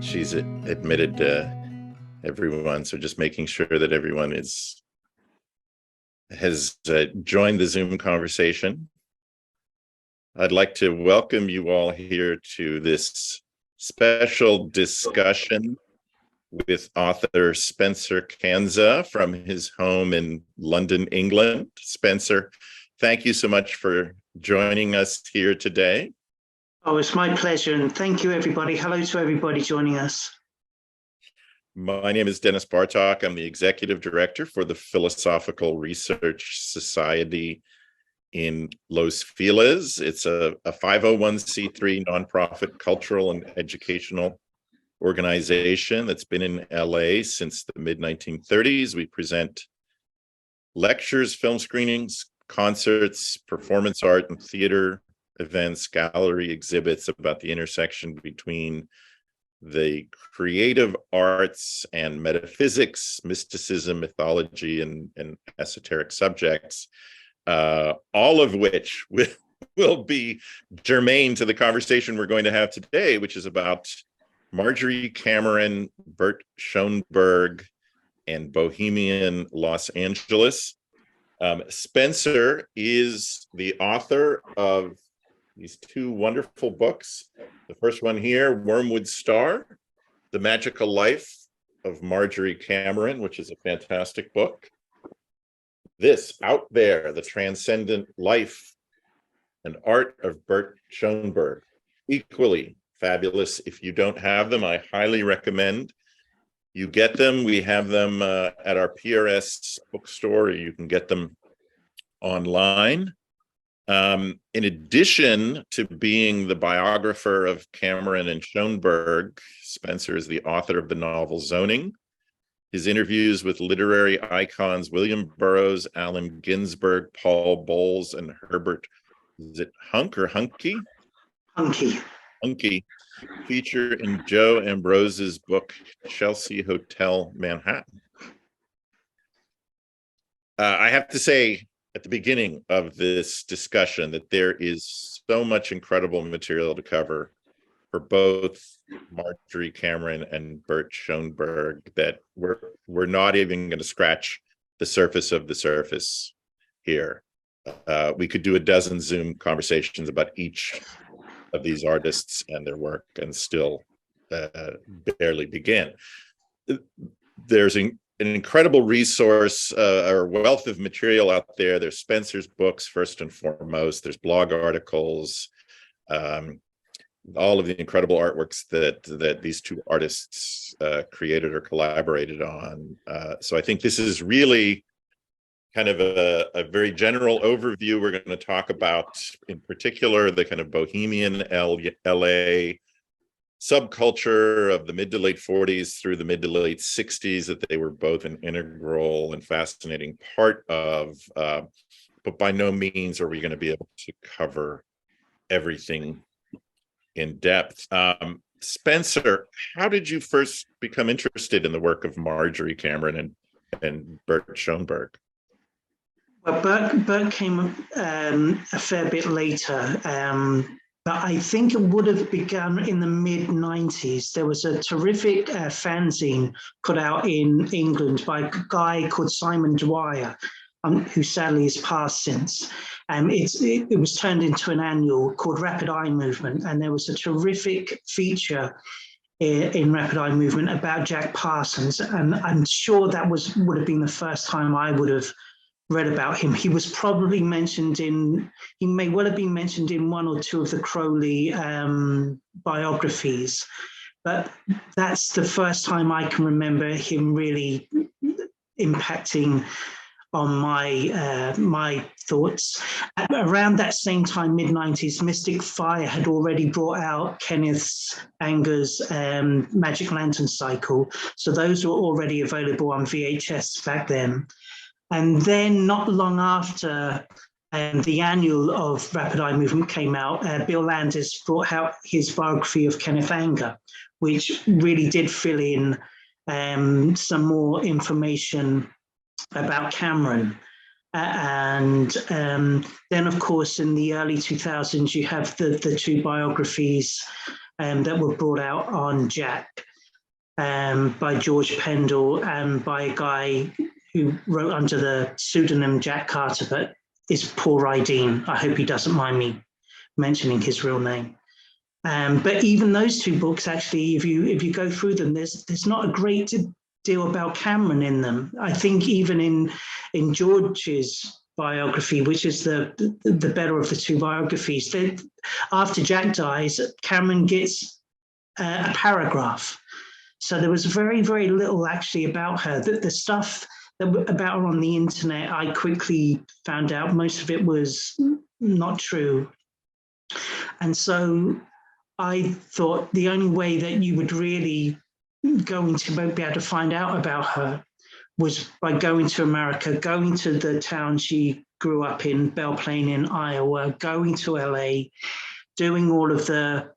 she's admitted everyone, so just making sure that everyone has joined the Zoom conversation. I'd like to welcome you all here to this special discussion with author Spencer Kansa from his home in London, England. Spencer, thank you so much for joining us here today. Oh, it's my pleasure, and thank you, everybody. Hello to everybody joining us. My name is Dennis Bartok. I'm the Executive Director for the Philosophical Research Society in Los Feliz. It's a 501c3 nonprofit cultural and educational organization that's been in LA since the mid-1930s. We present lectures, film screenings, concerts, performance art and theater events, gallery exhibits about the intersection between the creative arts and metaphysics, mysticism, mythology, and esoteric subjects, all of which will be germane to the conversation we're going to have today, which is about Marjorie Cameron, Burt Shonberg, and Bohemian Los Angeles. Spencer is the author of these two wonderful books. The first one here, Wormwood Star, The Magical Life of Marjorie Cameron, which is a fantastic book. This, Out There, The Transcendent Life and Art of Bert Schoenberg, equally fabulous. If you don't have them, I highly recommend you get them. We have them at our PRS bookstore. You can get them online. In addition to being the biographer of Cameron and Schoenberg, Spencer is the author of the novel Zoning. His interviews with literary icons William Burroughs, Allen Ginsberg, Paul Bowles, and Herbert, is it Hunk or Hunky? Hunky feature in Joe Ambrose's book Chelsea Hotel Manhattan. I have to say at the beginning of this discussion that there is so much incredible material to cover for both Marjorie Cameron and Bert Schoenberg that we're not even going to scratch the surface of the surface here. We could do a dozen Zoom conversations about each of these artists and their work and still barely begin. There's an incredible resource or wealth of material out there. There's Spencer's books, first and foremost. There's blog articles, all of the incredible artworks that these two artists created or collaborated on. So I think this is really kind of a very general overview. We're going to talk about, in particular, the kind of Bohemian LA subculture of the mid to late 40s through the mid to late 60s that they were both an integral and fascinating part of, but by no means are we going to be able to cover everything in depth. Spencer, how did you first become interested in the work of Marjorie Cameron and Bert Schoenberg? Well, Bert came a fair bit later, but I think it would have begun in the mid-90s. There was a terrific fanzine put out in England by a guy called Simon Dwyer, who sadly has passed since. It was turned into an annual called Rapid Eye Movement, and there was a terrific feature in Rapid Eye Movement about Jack Parsons, and I'm sure that would have been the first time I would have read about him. He was probably mentioned he may well have been mentioned in one or two of the Crowley biographies, but that's the first time I can remember him really impacting on my thoughts. Around that same time, mid-90s, Mystic Fire had already brought out Kenneth Anger's Magic Lantern Cycle, so those were already available on VHS back then. And then not long after the annual of Rapid Eye Movement came out, Bill Landis brought out his biography of Kenneth Anger, which really did fill in some more information about Cameron. And then, of course, in the early 2000s, you have the two biographies that were brought out on Jack by George Pendle and by a guy who wrote under the pseudonym Jack Carter, but is Paul Rydeen. I hope he doesn't mind me mentioning his real name. But even those two books, actually, if you go through them, there's not a great deal about Cameron in them. I think even in George's biography, which is the better of the two biographies, after Jack dies, Cameron gets a paragraph. So there was very, very little actually about her. The stuff about her on the internet, I quickly found out most of it was not true. And so I thought the only way that you would really going to be able to find out about her was by going to America, going to the town she grew up in, Belle Plaine in Iowa, going to LA, doing all of the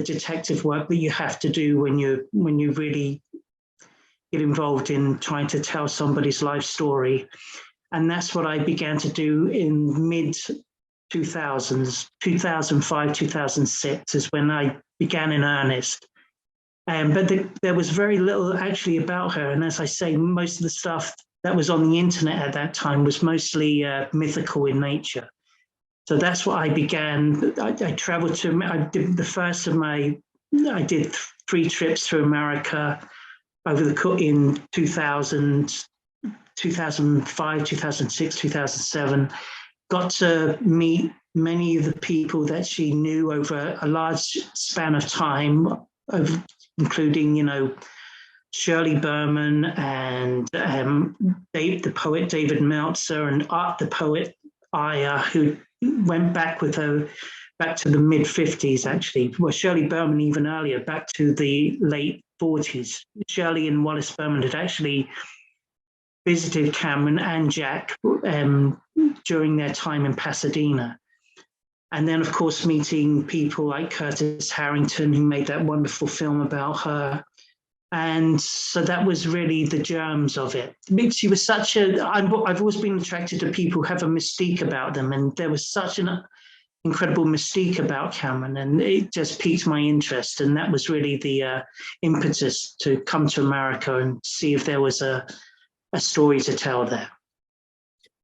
detective work that you have to do when you really get involved in trying to tell somebody's life story. And that's what I began to do in mid 2000s, 2005, 2006 is when I began in earnest. But there was very little actually about her. And as I say, most of the stuff that was on the internet at that time was mostly mythical in nature. So that's what I began. I traveled to, I did the first of my, I did 3 trips to America over in 2000, 2005, 2006, 2007. Got to meet many of the people that she knew over a large span of time, including, Shirley Berman and the poet David Meltzer and Art the poet Aya, who went back with her back to the mid-50s, actually. Well, Shirley Berman even earlier, back to the late 40s. Shirley and Wallace Berman had actually visited Cameron and Jack during their time in Pasadena. And then, of course, meeting people like Curtis Harrington, who made that wonderful film about her. And so that was really the germs of it. She was such I've always been attracted to people who have a mystique about them. And there was such an incredible mystique about Cameron, and it just piqued my interest. And that was really the impetus to come to America and see if there was a story to tell there.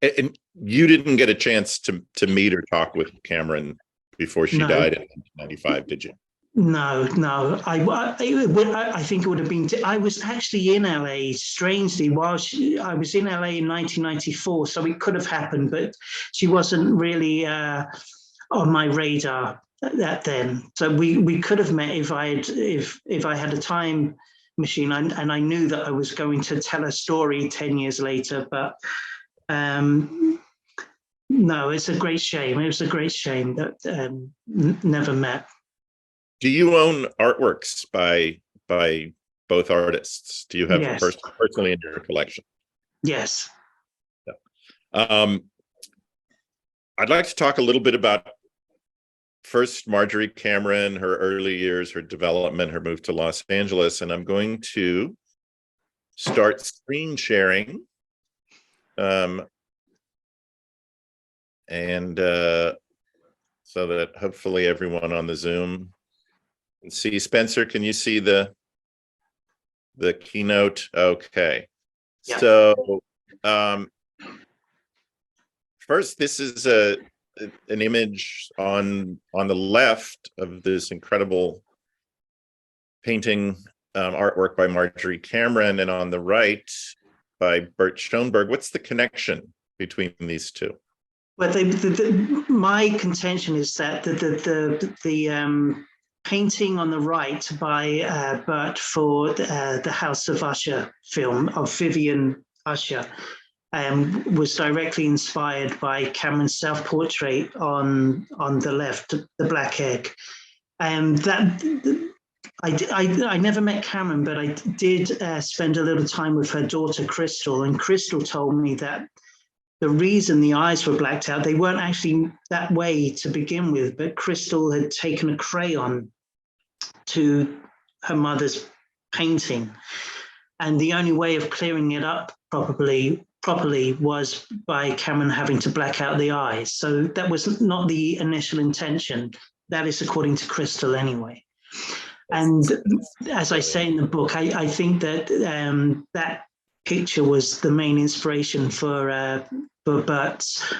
And you didn't get a chance to meet or talk with Cameron before she died in 1995, did you? No. I think it would have been. I was actually in LA, strangely, I was in LA in 1994, so it could have happened, but she wasn't really on my radar then. So we could have met if I had a time machine, and I knew that I was going to tell a story 10 years later, but. No, it's a great shame. It was a great shame that never met. Do you own artworks by both artists? Do you have personally in your collection? Yes. Yeah. I'd like to talk a little bit about first Marjorie Cameron, her early years, her development, her move to Los Angeles, and I'm going to start screen sharing. So that hopefully everyone on the Zoom can see. Spencer, can you see the keynote? Okay. Yeah. So first, this is an image on the left of this incredible painting artwork by Marjorie Cameron, and on the right by Burt Shonberg. What's the connection between these two? Well, my contention is that the painting on the right by Burt for the House of Usher film of Vivian Usher was directly inspired by Cameron's self-portrait on the left, the black egg. I never met Cameron, but I did spend a little time with her daughter, Crystal, and Crystal told me that the reason the eyes were blacked out, they weren't actually that way to begin with, but Crystal had taken a crayon to her mother's painting. And the only way of clearing it up properly was by Cameron having to black out the eyes. So that was not the initial intention. That is according to Crystal anyway. And as I say in the book, I think that that picture was the main inspiration for Burt's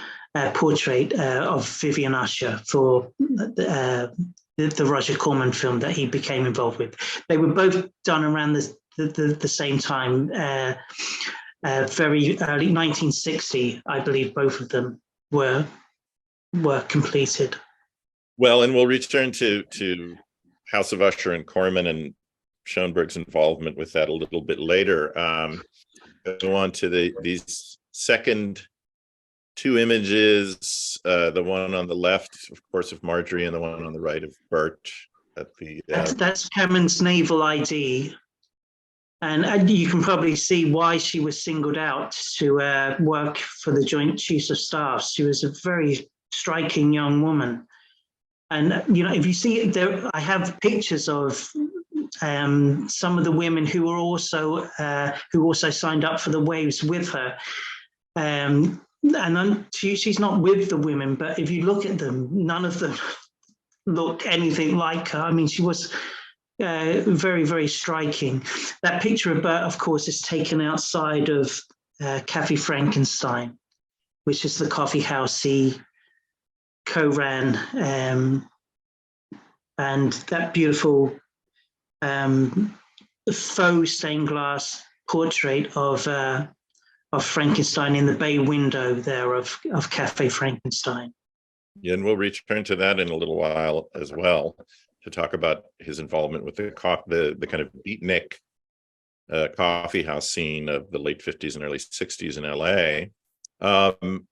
portrait of Vivian Usher for the Roger Corman film that he became involved with. They were both done around the same time, very early 1960, I believe. Both of them were completed. Well, and we'll return to House of Usher and Corman and Schoenberg's involvement with that a little bit later. Go on to these second two images, the one on the left, of course, of Marjorie, and the one on the right of Burt. That's Cameron's naval ID. And you can probably see why she was singled out to work for the Joint Chiefs of Staff. She was a very striking young woman. And, you know, if you see it there, I have pictures of some of the women who were also signed up for the waves with her. And she's not with the women, but if you look at them, none of them look anything like her. I mean, she was very, very striking. That picture of Bert, of course, is taken outside of Café Frankenstein, which is the coffee house he co-ran, and that beautiful faux stained glass portrait of Frankenstein in the bay window there of Café Frankenstein. Yeah, and we'll return to that in a little while as well, to talk about his involvement with the kind of beatnik coffee house scene of the late 50s and early 60s in LA. And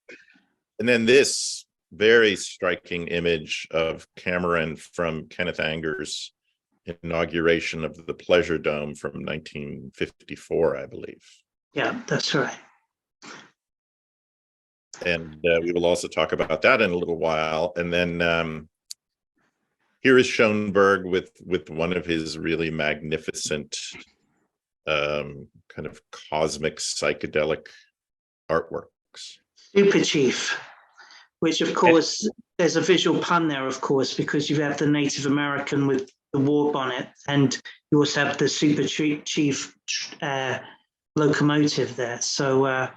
then this very striking image of Cameron from Kenneth Anger's inauguration of the Pleasure Dome from 1954, I believe. Yeah, that's right. And we will also talk about that in a little while. And then here is Schoenberg with one of his really magnificent kind of cosmic psychedelic artworks. Super Chief, which of course, there's a visual pun there, of course, because you have the Native American with the war bonnet, and you also have the Super Chief locomotive there. So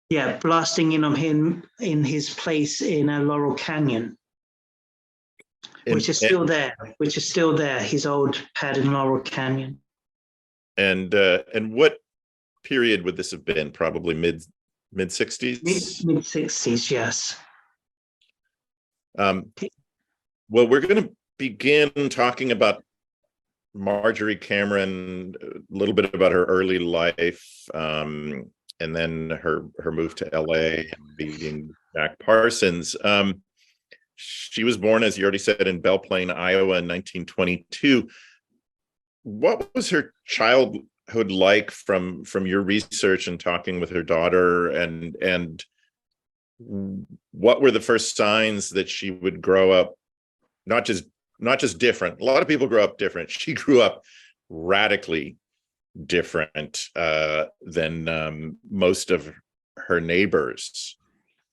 yeah, blasting in on him in his place in Laurel Canyon, which is still there, his old pad in Laurel Canyon. And what period would this have been? Probably mid 60s? Mid 60s, yes. Well, we're going to begin talking about Marjorie Cameron, a little bit about her early life, and then her move to LA and meeting Jack Parsons. She was born, as you already said, in Belle Plaine, Iowa in 1922. What was her childhood like from your research and talking with her daughter, and what were the first signs that she would grow up not just different? A lot of people grow up different. She grew up radically different than most of her neighbors.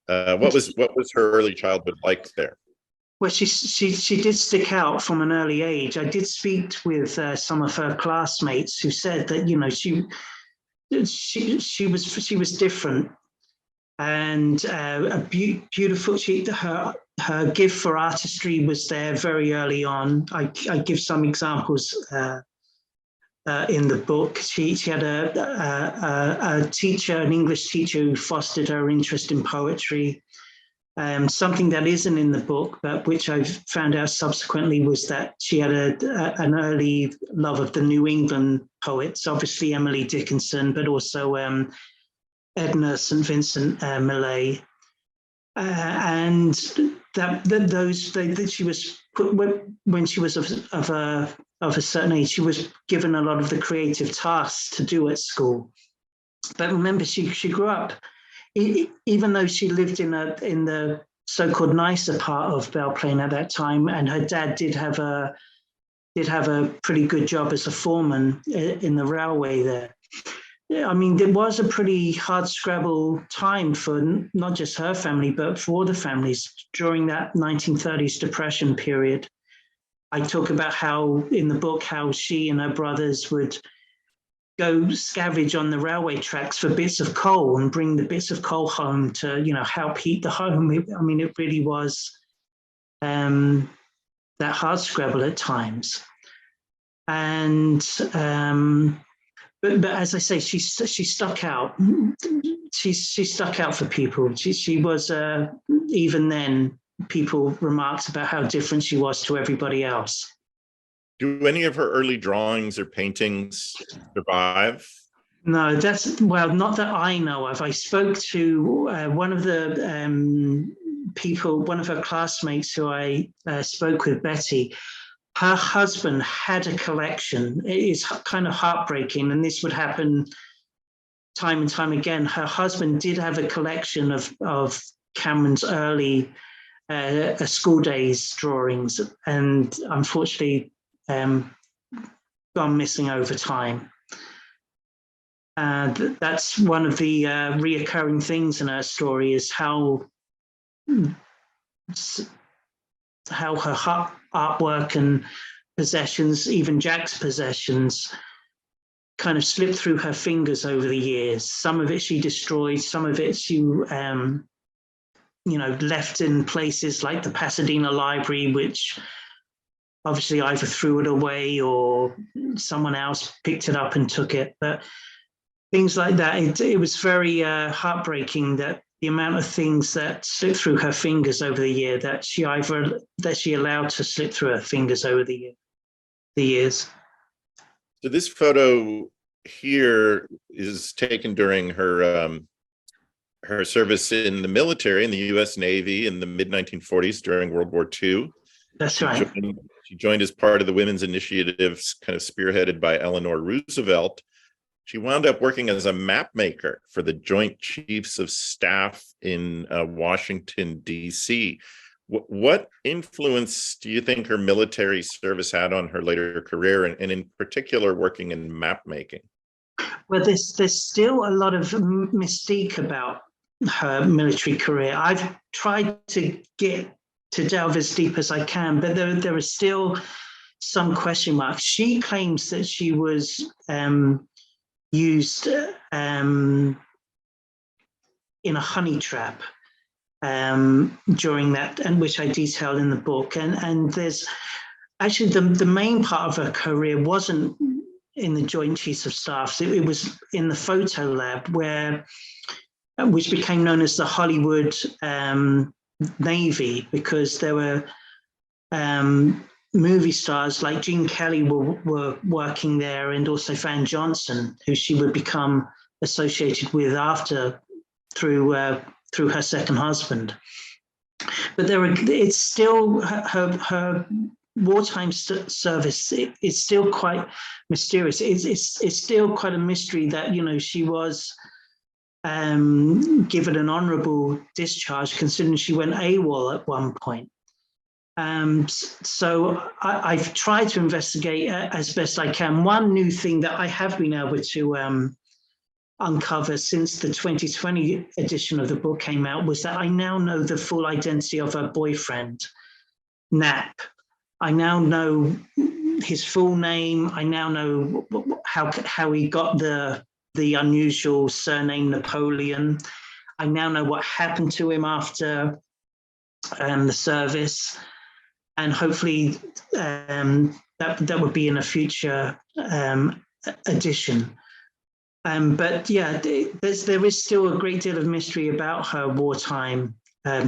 What was her early childhood like there? Well, she did stick out from an early age. I did speak with some of her classmates who said that, you know, she was different, and a beautiful. Her gift for artistry was there very early on. I give some examples in the book. She had a teacher, an English teacher, who fostered her interest in poetry. Something that isn't in the book, but which I found out subsequently, was that she had an early love of the New England poets, obviously Emily Dickinson, but also Edna St. Vincent Millay. And that she was put, when she was of a certain age, she was given a lot of the creative tasks to do at school. But remember, she grew up, even though she lived in the so-called nicer part of Belle Plaine at that time, and her dad did have a pretty good job as a foreman in the railway there. Yeah, I mean, it was a pretty hard scrabble time for not just her family, but for all the families during that 1930s Depression period. I talk about how in the book, how she and her brothers would go scavenge on the railway tracks for bits of coal and bring the bits of coal home to, help heat the home. I mean, it really was that hard scrabble at times. And but as I say, she stuck out. She stuck out for people. She was even then. People remarked about how different she was to everybody else. Do any of her early drawings or paintings survive? No, not that I know of. I spoke to one of the people, one of her classmates who I spoke with, Betty. Her husband had a collection. It is kind of heartbreaking, and this would happen time and time again. Her husband did have a collection of Cameron's early school days drawings, and unfortunately gone missing over time. That's one of the reoccurring things in her story, is how her artwork and possessions, even Jack's possessions, kind of slipped through her fingers over the years. Some of it she destroyed, some of it she left in places like the Pasadena Library, which obviously either threw it away or someone else picked it up and took it. But things like that, it was very heartbreaking that the amount of things that slipped through her fingers over the year that she allowed to slip through her fingers over the years. So this photo here is taken during her service in the military, in the U.S. Navy in the mid-1940s during World War II. That's right. She joined as part of the women's initiatives, kind of spearheaded by Eleanor Roosevelt. She wound up working as a map maker for the Joint Chiefs of Staff in Washington, D.C. What influence do you think her military service had on her later career, and in particular working in map making? Well, there's still a lot of mystique about her military career. I've tried to delve as deep as I can, but there are still some question marks. She claims that she was used in a honey trap during that, and which I detailed in the book. And there's actually the main part of her career wasn't in the Joint Chiefs of Staff. It was in the photo lab, which became known as the Hollywood Navy, because there were movie stars like Gene Kelly were working there, and also Van Johnson, who she would become associated with through her second husband. But it's still her wartime service is still quite mysterious. It's still quite a mystery that she was given an honorable discharge, considering she went AWOL at one point. So I've tried to investigate as best I can. One new thing that I have been able to uncover since the 2020 edition of the book came out was that I now know the full identity of her boyfriend, Knapp. I now know his full name. I now know how he got the unusual surname Napoleon. I now know what happened to him after the service, and hopefully that would be in a future edition. But yeah, there is still a great deal of mystery about her wartime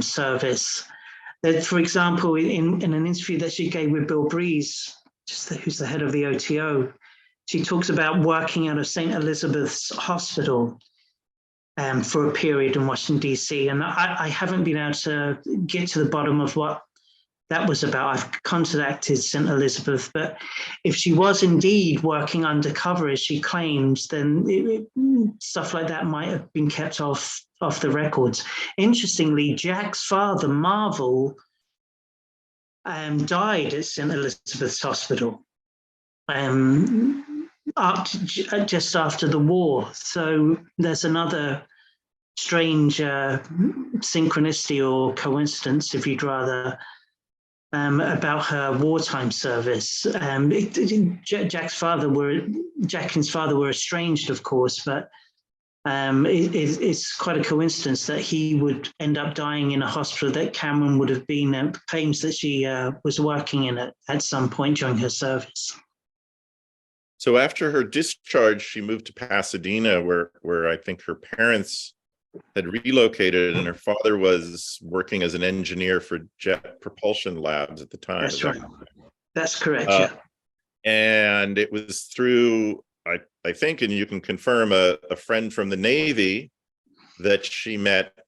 service. That, for example, in an interview that she gave with Bill Breeze, who's the head of the OTO, she talks about working out of St. Elizabeth's Hospital for a period in Washington, D.C. And I haven't been able to get to the bottom of what that was about. I've contacted St. Elizabeth, but if she was indeed working undercover, as she claims, then stuff like that might have been kept off the records. Interestingly, Jack's father, Marvel, died at St. Elizabeth's Hospital just after the war. So there's another strange synchronicity or coincidence, if you'd rather, about her wartime service. Jack and his father were estranged, of course, but it's quite a coincidence that he would end up dying in a hospital that Cameron would have been, claims that she was working in at some point during her service. So after her discharge, she moved to Pasadena, where I think her parents had relocated, and her father was working as an engineer for jet propulsion labs at the time. That's right. That's correct, yeah. And it was through, I think, and you can confirm, a friend from the Navy that she met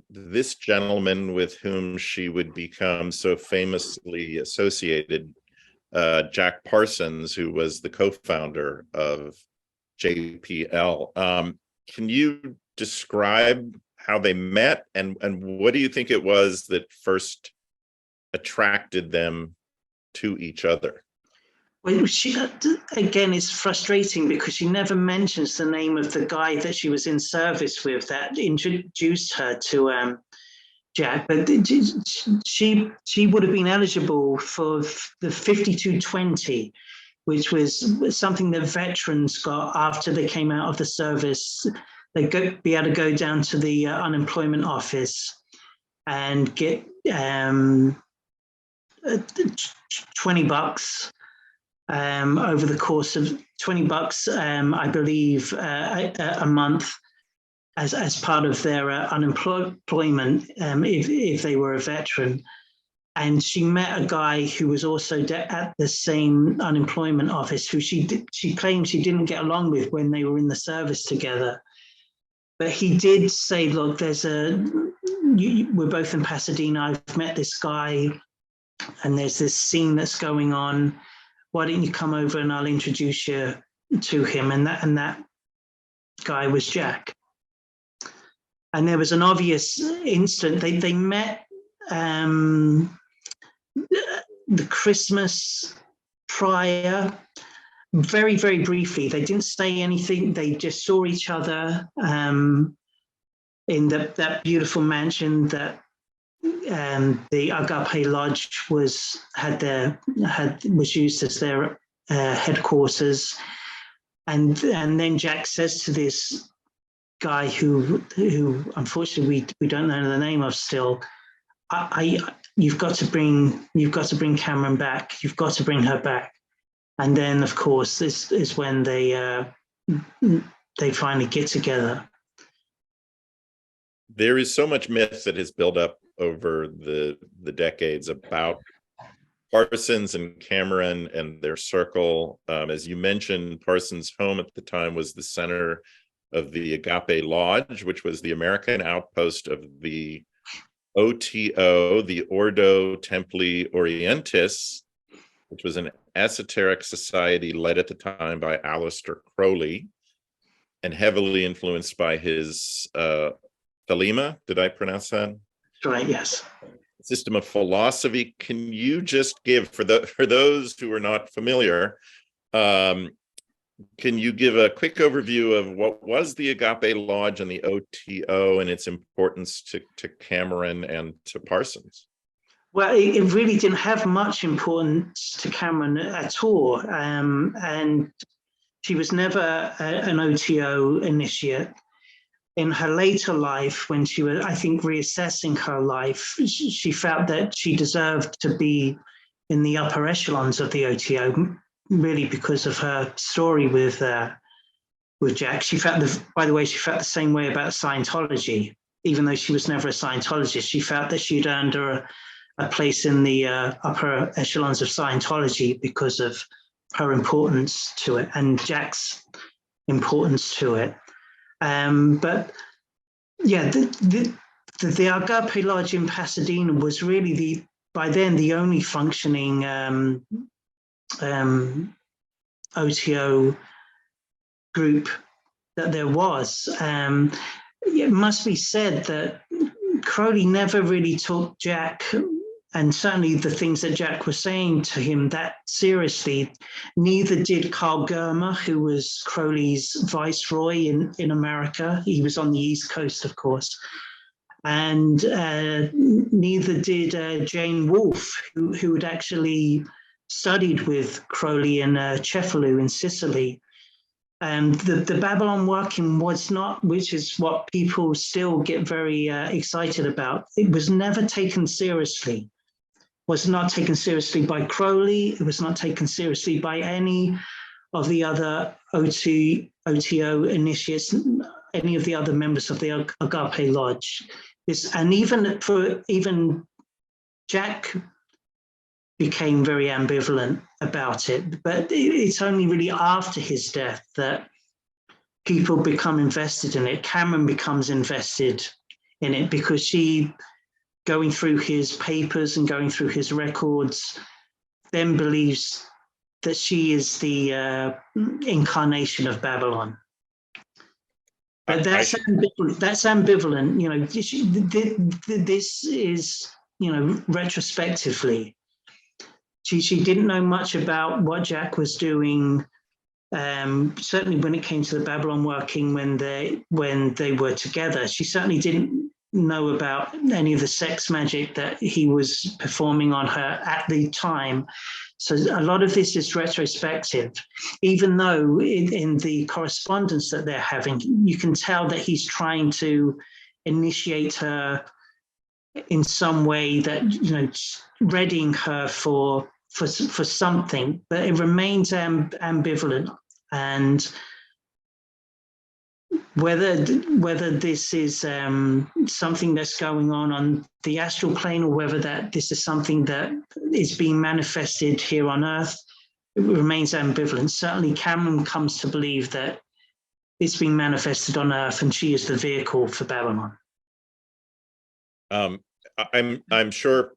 this gentleman with whom she would become so famously associated, Jack Parsons, who was the co-founder of JPL. Can you describe how they met, and what do you think it was that first attracted them to each other? Well, she, again, it's frustrating because she never mentions the name of the guy that she was in service with that introduced her to Jack, but she would have been eligible for the 5220, which was something that veterans got after they came out of the service. They'd be able to go down to the unemployment office and get $20 over the course of $20, I believe, a month as part of their unemployment if they were a veteran. And she met a guy who was also at the same unemployment office, who she claimed she didn't get along with when they were in the service together. But he did say, look, we're both in Pasadena, I've met this guy, and there's this scene that's going on. Why don't you come over and I'll introduce you to him? And that guy was Jack. And there was an obvious instant. They met the Christmas prior, very, very briefly. They didn't say anything. They just saw each other in that beautiful mansion that the Agape Lodge was used as their headquarters. And then Jack says to this guy who unfortunately we don't know the name of still, you've got to bring Cameron back. You've got to bring her back. And then, of course, this is when they finally get together. There is so much myth that has built up over the decades about Parsons and Cameron and their circle. As you mentioned, Parsons' home at the time was the center of the Agape Lodge, which was the American outpost of the OTO, the Ordo Templi Orientis, which was an esoteric society led at the time by Aleister Crowley and heavily influenced by his Thelema. Did I pronounce that? Right, yes. System of philosophy. Can you just give, for those who are not familiar, can you give a quick overview of what was the Agape Lodge and the OTO and its importance to Cameron and to Parsons? Well, it really didn't have much importance to Cameron at all. And she was never an OTO initiate. In her later life, when she was, I think, reassessing her life, she felt that she deserved to be in the upper echelons of the OTO, really because of her story with Jack. She felt, by the way, she felt the same way about Scientology, even though she was never a Scientologist. She felt that she'd earned her a place in the upper echelons of Scientology because of her importance to it and Jack's importance to it. But yeah, the Agape Lodge in Pasadena was really by then the only functioning OTO group that there was. It must be said that Crowley never really took Jack, and certainly the things that Jack was saying to him, that seriously. Neither did Carl Germer, who was Crowley's viceroy in America. He was on the East Coast, of course. And neither did Jane Wolfe, who had actually studied with Crowley in Cefalù in Sicily. And the Babylon working was not, which is what people still get very excited about, it was never taken seriously. Was not taken seriously by Crowley. It was not taken seriously by any of the other OTO initiates, any of the other members of the Agape Lodge. And even Jack became very ambivalent about it, but it's only really after his death that people become invested in it. Cameron becomes invested in it because she, going through his papers and going through his records, then believes that she is the incarnation of Babylon. But that's ambivalent. That's ambivalent. You know, this is, you know, retrospectively. She didn't know much about what Jack was doing. Certainly, when it came to the Babylon working, when they were together, she certainly didn't know about any of the sex magic that he was performing on her at the time. So a lot of this is retrospective, even though in the correspondence that they're having, you can tell that he's trying to initiate her in some way that, you know, readying her for something, but it remains ambivalent. And whether this is something that's going on the astral plane, or whether that this is something that is being manifested here on Earth, it remains ambivalent. Certainly Cameron comes to believe that it's being manifested on Earth and she is the vehicle for Babylon. I'm sure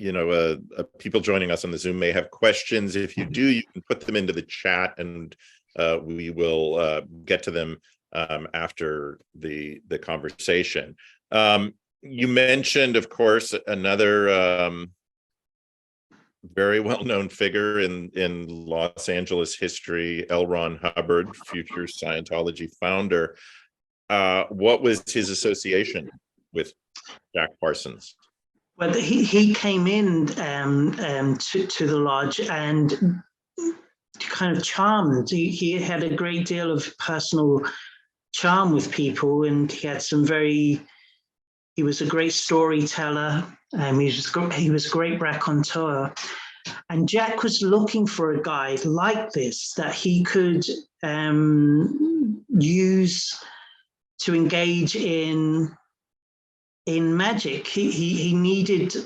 you know, people joining us on the Zoom may have questions. If you do, you can put them into the chat, and we will get to them after the conversation. You mentioned, of course, another very well-known figure in Los Angeles history, L. Ron Hubbard, future Scientology founder. What was his association with Jack Parsons? Well, he came in to the lodge and kind of charmed. He had a great deal of personal charm with people, and he had some he was a great storyteller. He was a great raconteur. And Jack was looking for a guy like this that he could use to engage in magic. He needed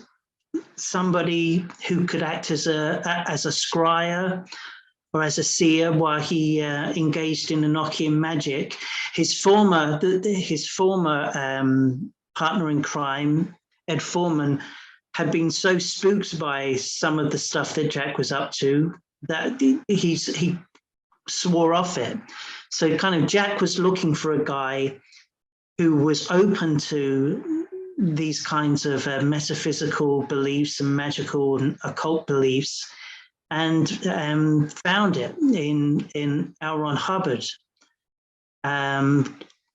somebody who could act as a scryer or as a seer while he engaged in Enochian magic. His former partner in crime, Ed Foreman, had been so spooked by some of the stuff that Jack was up to that he swore off it. So kind of Jack was looking for a guy who was open to these kinds of metaphysical beliefs and magical and occult beliefs, and found it in L. Ron Hubbard.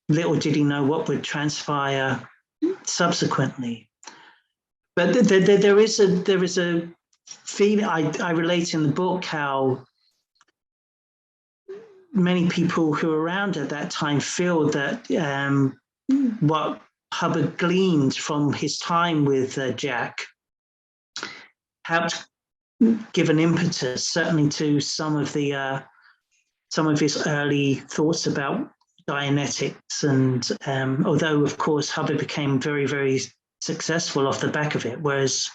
Little did he know what would transpire subsequently. But there is a feeling, I relate in the book how many people who were around at that time feel that what Hubbard gleaned from his time with Jack helped give an impetus, certainly, to some of his early thoughts about Dianetics. And although, of course, Hubbard became very, very successful off the back of it, whereas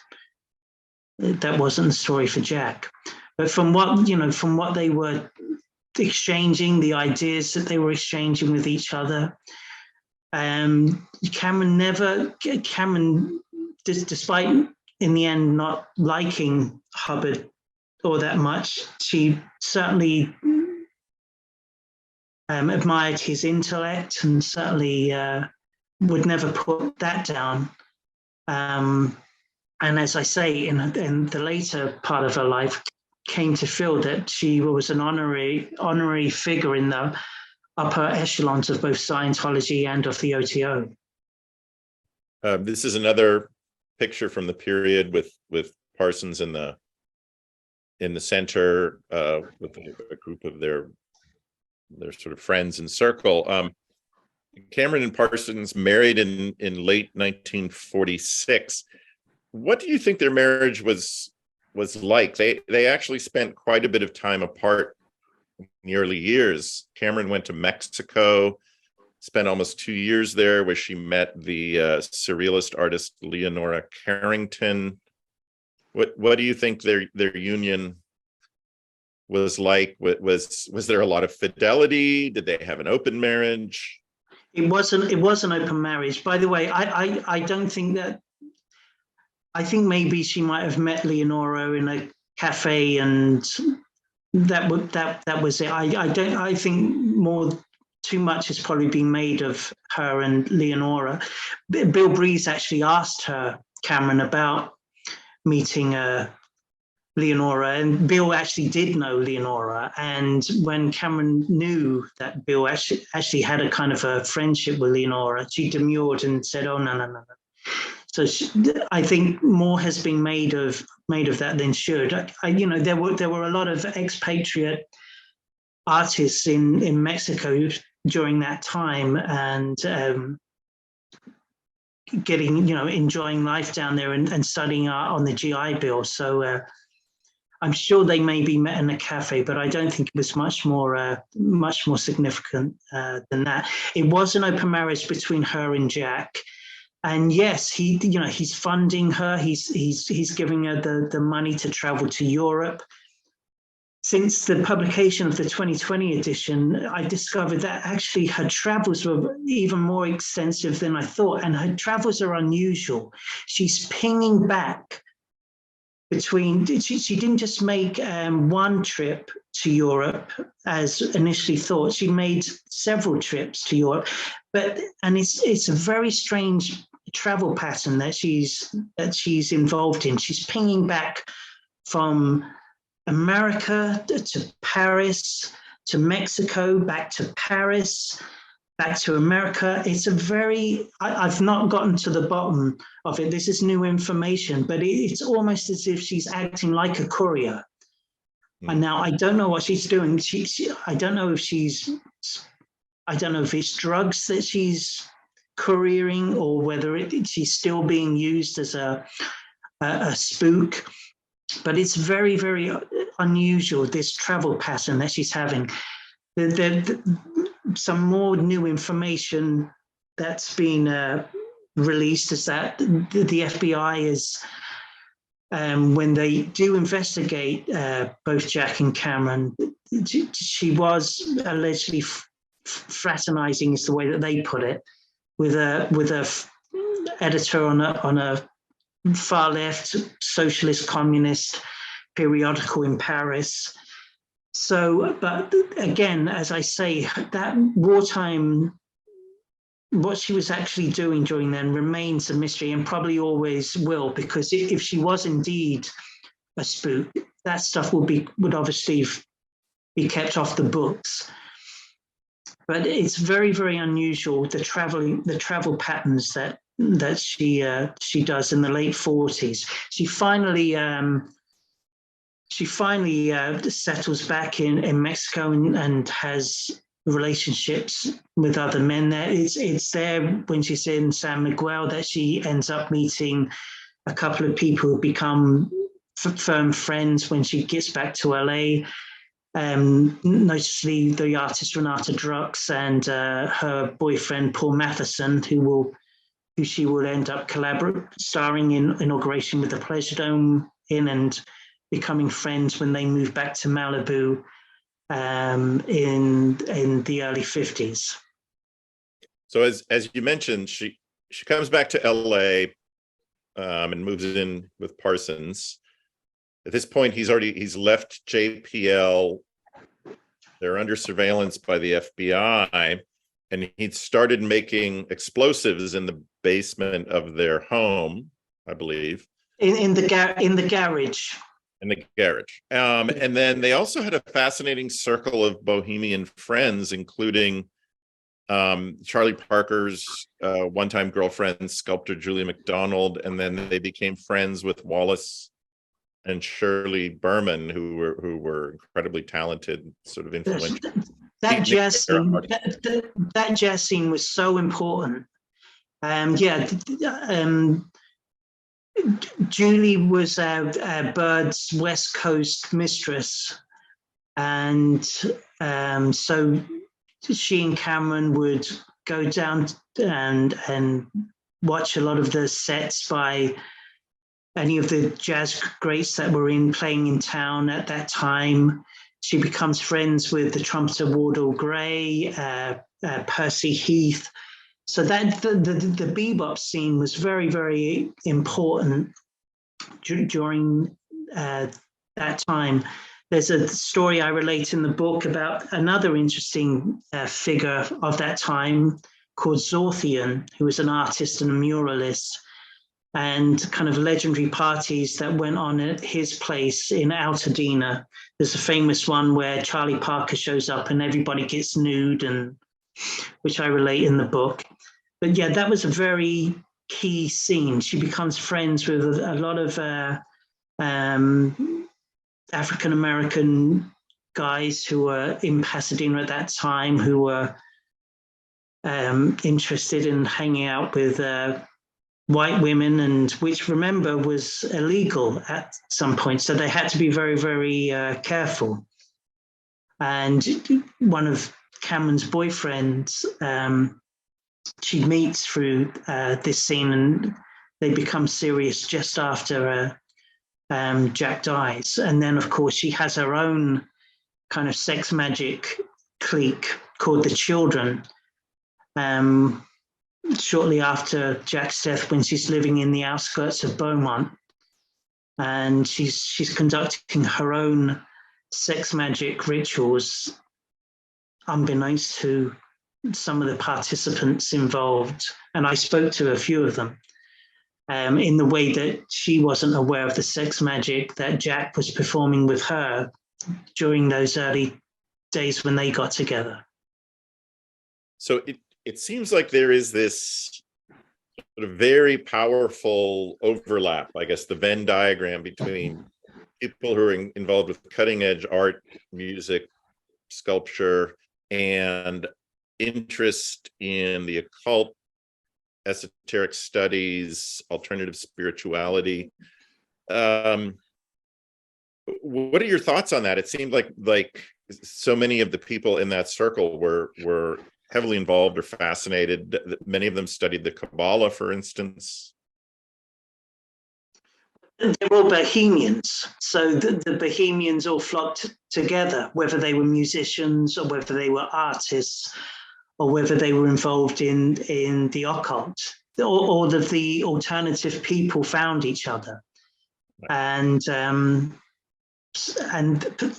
that wasn't the story for Jack. But from what they were exchanging, the ideas that they were exchanging with each other, Cameron, despite in the end not liking Hubbard all that much, she certainly admired his intellect and certainly would never put that down. And as I say, in the later part of her life, came to feel that she was an honorary figure in the upper echelons of both Scientology and of the OTO. This is another picture from the period with Parsons in the center, with a group of their sort of friends in circle. Cameron and Parsons married in late 1946. What do you think their marriage was like? They actually spent quite a bit of time apart in the early years. Cameron went to Mexico, spent almost 2 years there, where she met the surrealist artist Leonora Harrington. What do you think their union was like? Was there a lot of fidelity? Did they have an open marriage? It was an open marriage. By the way, I don't think that. I think maybe she might have met Leonora in a cafe, and that was it. I think too much has probably been made of her and Leonora. Bill Breeze actually asked Cameron about meeting Leonora, and Bill actually did know Leonora. And when Cameron knew that Bill actually had a kind of a friendship with Leonora, she demurred and said, "Oh, no." So I think more has been made of that than should. There were a lot of expatriate artists in Mexico during that time, and enjoying life down there and studying art on the GI Bill. So I'm sure they maybe met in a cafe, but I don't think it was much more significant than that. It was an open marriage between her and Jack. And yes, he's funding her. He's giving her the money to travel to Europe. Since the publication of the 2020 edition, I discovered that actually her travels were even more extensive than I thought, and her travels are unusual. She's pinging back between. She didn't just make one trip to Europe as initially thought. She made several trips to Europe, and it's a very strange travel pattern that she's involved in. She's pinging back from America to Paris, to Mexico, back to Paris, back to America. It's I've not gotten to the bottom of it. This is new information, but it's almost as if she's acting like a courier. And now I don't know what she's doing. I don't know if it's drugs that she's couriering, or whether she's still being used as a spook. But it's very, very unusual, this travel pattern that she's having. Some more new information that's been released is that the FBI is, when they do investigate both Jack and Cameron, she was allegedly fraternizing, is the way that they put it, with a editor on a far left socialist communist periodical in Paris. So, but again, as I say, that wartime, what she was actually doing during then remains a mystery, and probably always will, because if she was indeed a spook, that stuff would obviously be kept off the books. But it's very, very unusual, the travel patterns that she does in the late 40s. She finally settles back in Mexico and has relationships with other men there. It's there when she's in San Miguel that she ends up meeting a couple of people who become firm friends when she gets back to LA. Notably the artist Renata Drux and her boyfriend Paul Matheson, who she will end up starring in Inauguration with the Pleasure Dome and becoming friends when they move back to Malibu in the early 50s. So as you mentioned, she comes back to LA and moves in with Parsons. At this point, he's left JPL. They're under surveillance by the FBI, and he'd started making explosives in the basement of their home, I believe. In the garage. In the garage. And then they also had a fascinating circle of Bohemian friends, including Charlie Parker's one-time girlfriend, sculptor Julia MacDonald, and then they became friends with Wallace and Shirley Berman, who were incredibly talented, sort of influential. That jazz scene, that jazz scene was so important. Julie was Bird's West Coast mistress, and so she and Cameron would go down and watch a lot of the sets by any of the jazz greats that were playing in town at that time. She becomes friends with the trumpeter Wardell Gray, Percy Heath. So that the bebop scene was very, very important during that time. There's a story I relate in the book about another interesting figure of that time called Zorthian, who was an artist and a muralist, and kind of legendary parties that went on at his place in Altadena. There's a famous one where Charlie Parker shows up and everybody gets nude, and which I relate in the book. But yeah, that was a very key scene. She becomes friends with a lot of African-American guys who were in Pasadena at that time, who were interested in hanging out with white women, and which, remember, was illegal at some point. So they had to be very, very careful. And one of Cameron's boyfriends, she meets through this scene, and they become serious just after Jack dies. And then, of course, she has her own kind of sex magic clique called the Children. Shortly after Jack's death, when she's living in the outskirts of Beaumont, and she's conducting her own sex magic rituals, unbeknownst to some of the participants involved. And I spoke to a few of them in the way that she wasn't aware of the sex magic that Jack was performing with her during those early days when they got together. So it seems like there is this sort of very powerful overlap, I guess, the Venn diagram between people who are involved with cutting edge art, music, sculpture, and interest in the occult, esoteric studies, alternative spirituality. What are your thoughts on that? It seemed like so many of the people in that circle were heavily involved or fascinated. Many of them studied the Kabbalah, for instance. They're all Bohemians. So the Bohemians all flocked together, whether they were musicians or whether they were artists or whether they were involved in the occult. All of the alternative people found each other. Right. And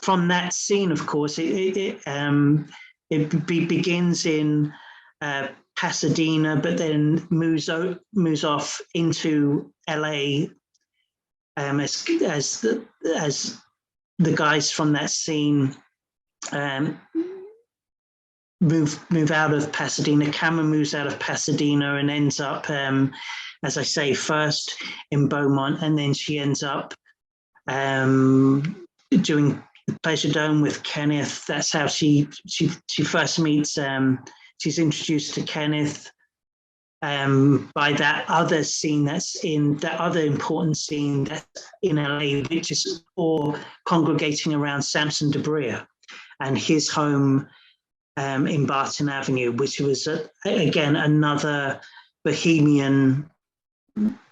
from that scene, of course, it begins in Pasadena, but then moves off into LA as the guys from that scene move out of Pasadena. Cameron moves out of Pasadena and ends up, as I say, first in Beaumont, and then she ends up doing the Pleasure Dome with Kenneth. That's how she first meets. She's introduced to Kenneth by that other scene that's in that other important scene that's in LA, which is all congregating around Samson DeBrea and his home in Barton Avenue, which was again another Bohemian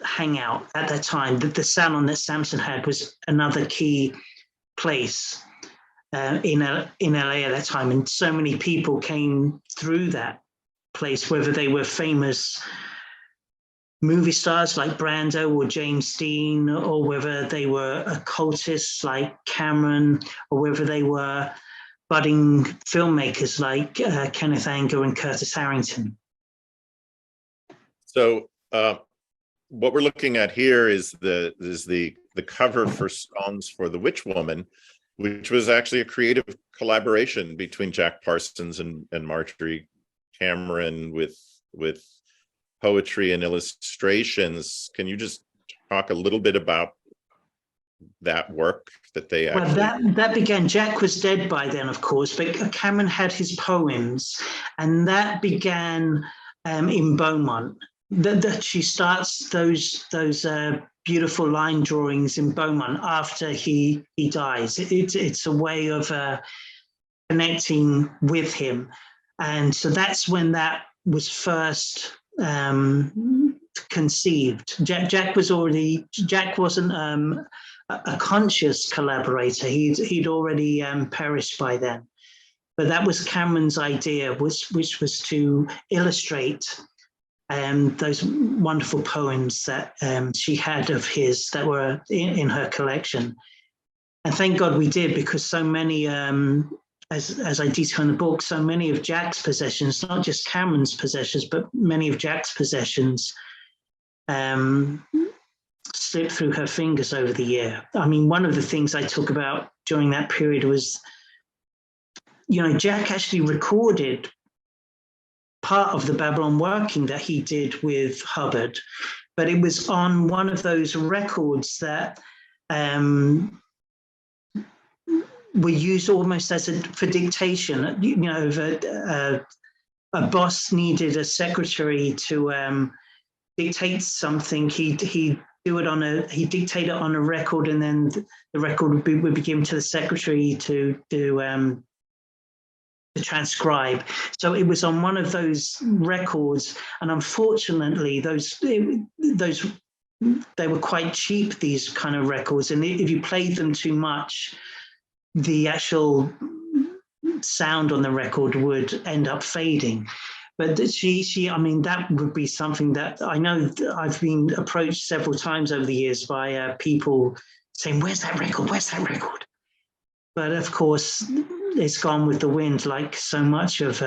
hangout at that time. The salon that Samson had was another key place in LA at that time, and so many people came through that place, whether they were famous movie stars like Brando or James Dean, or whether they were occultists like Cameron, or whether they were budding filmmakers like Kenneth Anger and Curtis Harrington. So what we're looking at here is the cover for Songs for the Witch Woman, which was actually a creative collaboration between Jack Parsons and Marjorie Cameron with poetry and illustrations. Can you just talk a little bit about that work that they actually... Well, that began, Jack was dead by then, of course, but Cameron had his poems, and that began in Beaumont. That she starts those beautiful line drawings in Beaumont after he dies. It's a way of connecting with him, and so that's when that was first conceived. Jack wasn't a conscious collaborator. He'd already perished by then, but that was Cameron's idea, which was to illustrate those wonderful poems that she had of his that were in her collection. And thank God we did, because so many, as I detail in the book, so many of Jack's possessions, not just Cameron's possessions, but many of Jack's possessions slipped through her fingers over the year. I mean, one of the things I talk about during that period was, Jack actually recorded part of the Babylon working that he did with Hubbard, but it was on one of those records that were used almost as for dictation. A boss needed a secretary to dictate something. He'd dictate it on a record, and then the record would be given to the secretary to transcribe. So it was on one of those records, and unfortunately they were quite cheap, these kind of records, and if you played them too much, the actual sound on the record would end up fading. But I mean, that would be something that I know I've been approached several times over the years by people saying, where's that record? Where's that record? But of course, it's gone with the wind, like so much of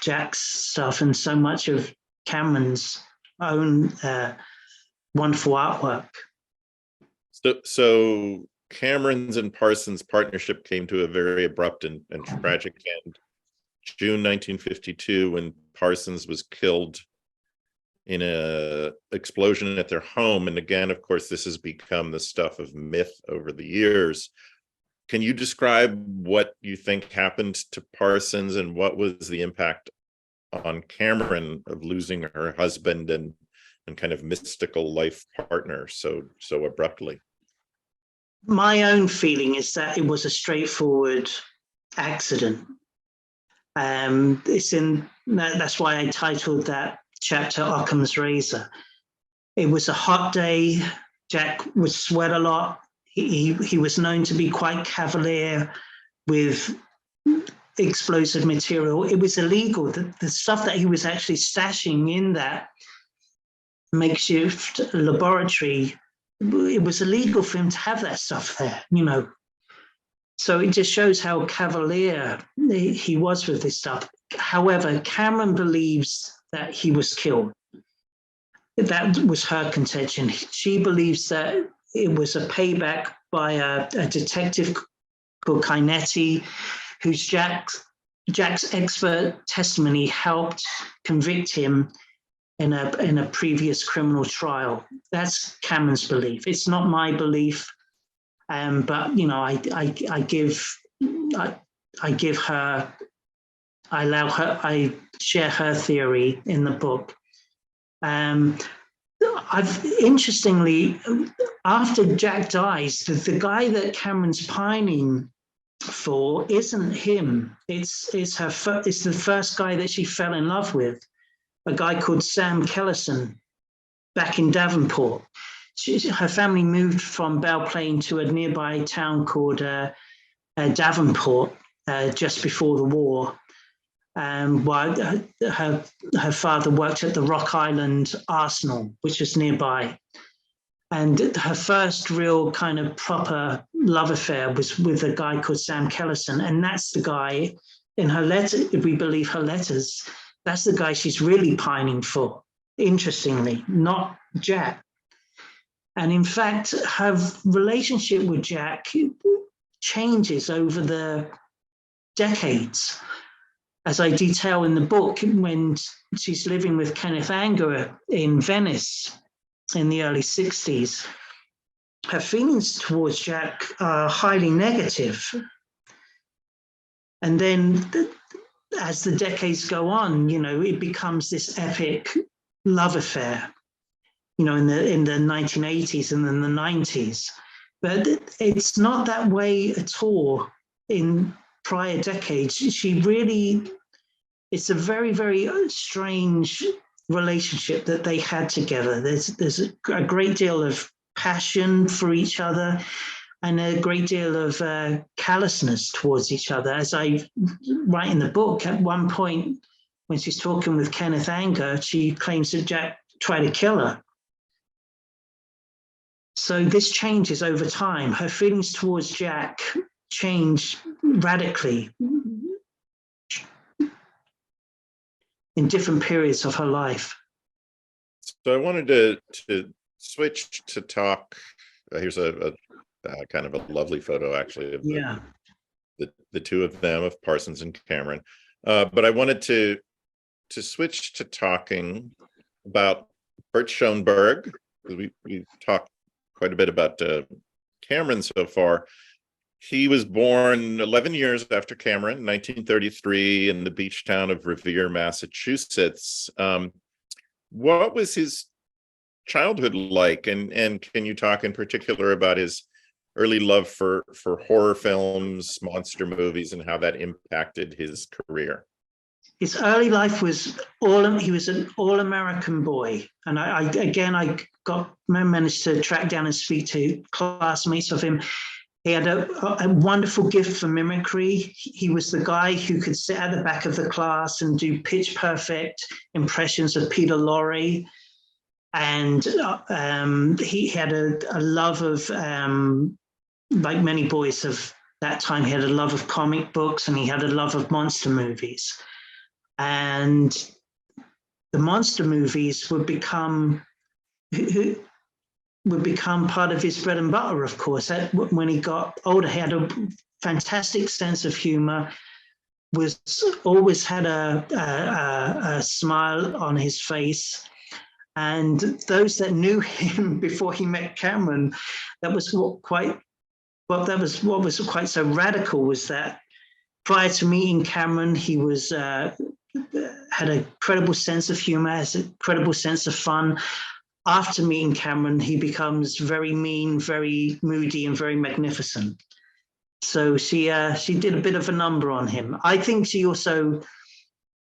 Jack's stuff and so much of Cameron's own wonderful artwork. So Cameron's and Parsons' partnership came to a very abrupt and tragic end. June 1952, when Parsons was killed in an explosion at their home. And again, of course, this has become the stuff of myth over the years. Can you describe what you think happened to Parsons, and what was the impact on Cameron of losing her husband and kind of mystical life partner so abruptly? My own feeling is that it was a straightforward accident. That's why I titled that chapter Occam's Razor. It was a hot day. Jack would sweat a lot. He was known to be quite cavalier with explosive material. It was illegal. The stuff that he was actually stashing in that makeshift laboratory, it was illegal for him to have that stuff there, So it just shows how cavalier he was with this stuff. However, Cameron believes that he was killed. That was her contention. She believes that it was a payback by a detective called Kainetti, whose Jack's expert testimony helped convict him in a previous criminal trial. That's Cameron's belief. It's not my belief. But I share her theory in the book. Interestingly, after Jack dies, the guy that Cameron's pining for isn't him. It's the first guy that she fell in love with, a guy called Sam Kellison, back in Davenport. Her family moved from Belle Plaine to a nearby town called Davenport just before the war. While her father worked at the Rock Island Arsenal, which was nearby. And her first real kind of proper love affair was with a guy called Sam Kellison. And that's the guy, in her letter, if we believe her letters, that's the guy she's really pining for, interestingly, not Jack. And in fact, her relationship with Jack changes over the decades. as I detail in the book, when she's living with Kenneth Anger in Venice in the early 60s, her feelings towards Jack are highly negative. And then as the decades go on, it becomes this epic love affair, in the 1980s and then the 90s. But it's not that way at all in prior decades. It's a very, very strange relationship that they had together. There's a great deal of passion for each other and a great deal of callousness towards each other. As I write in the book, at one point when she's talking with Kenneth Anger, she claims that Jack tried to kill her. So this changes over time. Her feelings towards Jack change radically in different periods of her life. So I wanted to switch to talk. Here's a kind of a lovely photo, actually, of the two of them, of Parsons and Cameron. But I wanted to switch to talking about Burt Shonberg. We talked quite a bit about Cameron so far. He was born 11 years after Cameron, 1933, in the beach town of Revere, Massachusetts. What was his childhood like? And can you talk in particular about his early love for horror films, monster movies, and how that impacted his career? His early life was he was an all-American boy. And I managed to track down and speak to classmates of him. He had a wonderful gift for mimicry. He was the guy who could sit at the back of the class and do pitch perfect impressions of Peter Lorre. And he had a love of, like many boys of that time, he had a love of comic books and he had a love of monster movies. And the monster movies would become part of his bread and butter, of course. When he got older, he had a fantastic sense of humor, always had a smile on his face. And those that knew him before he met Cameron, what was quite so radical was that prior to meeting Cameron, he was had a credible sense of humor, has a credible sense of fun. After meeting Cameron, he becomes very mean, very moody, and very magnificent. So she did a bit of a number on him. I think she also,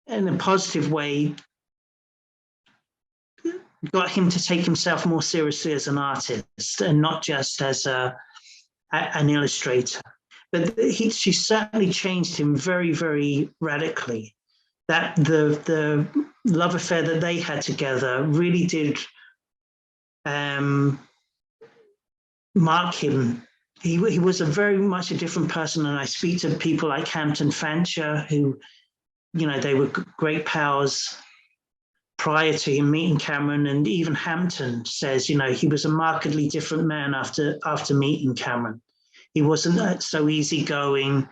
in a positive way, got him to take himself more seriously as an artist and not just as an illustrator. But she certainly changed him very, very radically. That the love affair that they had together really did mark him. He was very much a different person, and I speak to people like Hampton Fancher, who, they were great pals prior to him meeting Cameron, and even Hampton says, he was a markedly different man after meeting Cameron. He wasn't so easygoing.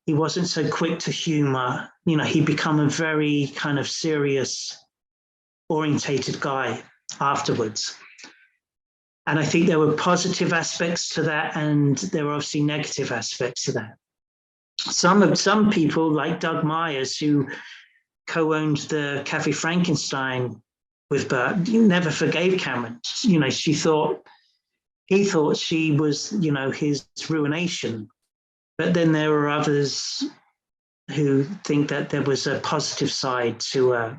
He wasn't so quick to humor. He'd become a very kind of serious, orientated guy afterwards. And I think there were positive aspects to that, and there were obviously negative aspects to that. Some people, like Doug Myers, who co-owned the Café Frankenstein with Burt, never forgave Cameron. He thought she was, his ruination. But then there were others who think that there was a positive side to her.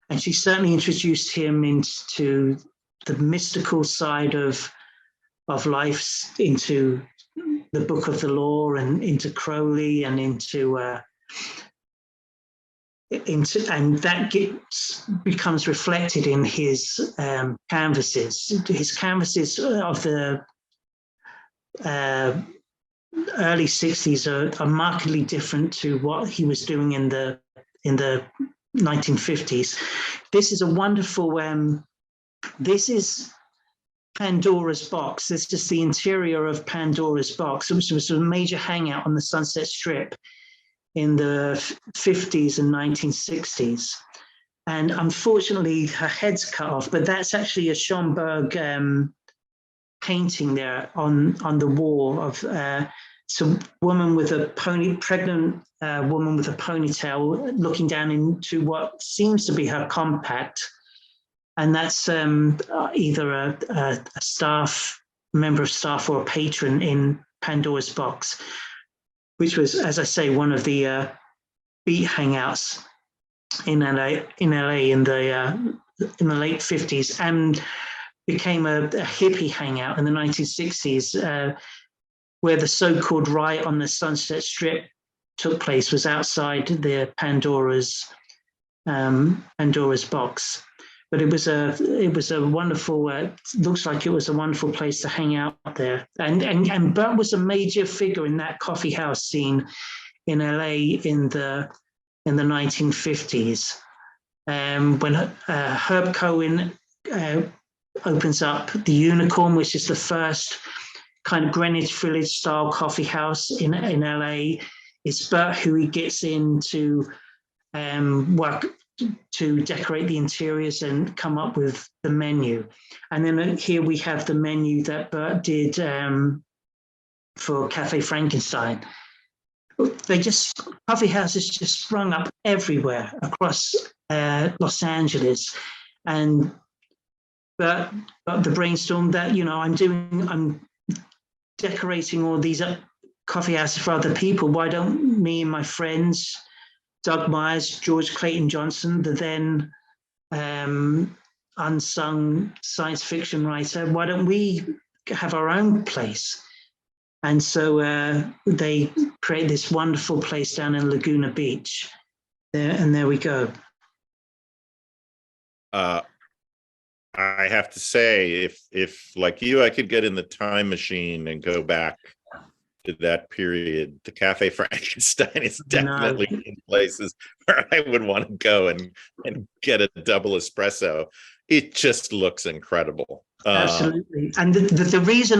And she certainly introduced him into the mystical side of life, into the Book of the Law and into Crowley and and that becomes reflected in his canvases. His canvases of the early 60s are markedly different to what he was doing in the 1950s. This is a wonderful. This is Pandora's Box. This is the interior of Pandora's Box, which was a major hangout on the Sunset Strip in the 50s and 1960s. And unfortunately, her head's cut off, but that's actually a Schonberg painting there on the wall of it's a woman with a pregnant woman with a ponytail looking down into what seems to be her compact. And that's either a member of staff or a patron in Pandora's Box, which was, as I say, one of the beat hangouts in LA in the late 50s, and became a hippie hangout in the 1960s, where the so-called riot on the Sunset Strip took place was outside the Pandora's Box. But it was a wonderful. Looks like it was a wonderful place to hang out there. And Burt was a major figure in that coffee house scene in LA in the 1950s. When Herb Cohen opens up the Unicorn, which is the first kind of Greenwich Village style coffee house in LA, it's Burt who he gets in to work to decorate the interiors and come up with the menu. And then here we have the menu that Burt did for Café Frankenstein. Coffee houses just sprung up everywhere across Los Angeles. And Burt got the brainstorm that, I'm decorating all these coffee houses for other people. Why don't me and my friends, Doug Myers, George Clayton Johnson, the then unsung science fiction writer, why don't we have our own place? And so they create this wonderful place down in Laguna Beach. There we go. I have to say, if like you, I could get in the time machine and go back to that period, the Café Frankenstein is definitely in places where I would want to go and get a double espresso. It just looks incredible. Absolutely. And the reason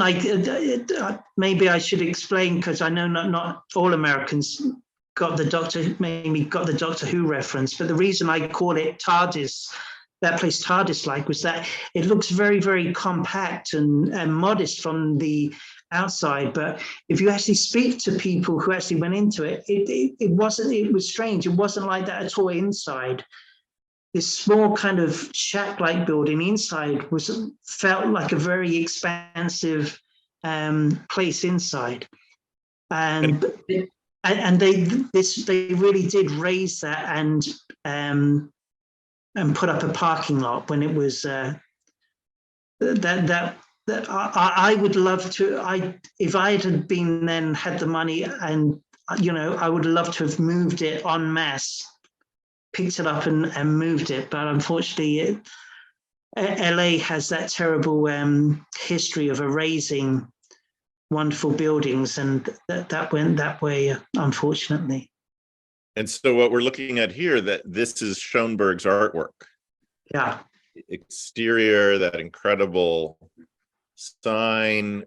maybe I should explain, because I know not all Americans got the Doctor Who reference, but the reason I call it TARDIS, that place TARDIS-like, was that it looks very, very compact and modest from the outside, but if you actually speak to people who actually went into it, it was strange. It wasn't like that at all inside. This small kind of shack-like building inside felt like a very expansive place inside, and they really did raise that and put up a parking lot when it was that I would love to. If I had been then had the money, and I would love to have moved it en masse, picked it up and moved it. But unfortunately, LA has that terrible history of erasing wonderful buildings, and that went that way, unfortunately. And so what we're looking at here, that this is Schoenberg's artwork. Yeah. Exterior, that incredible sign.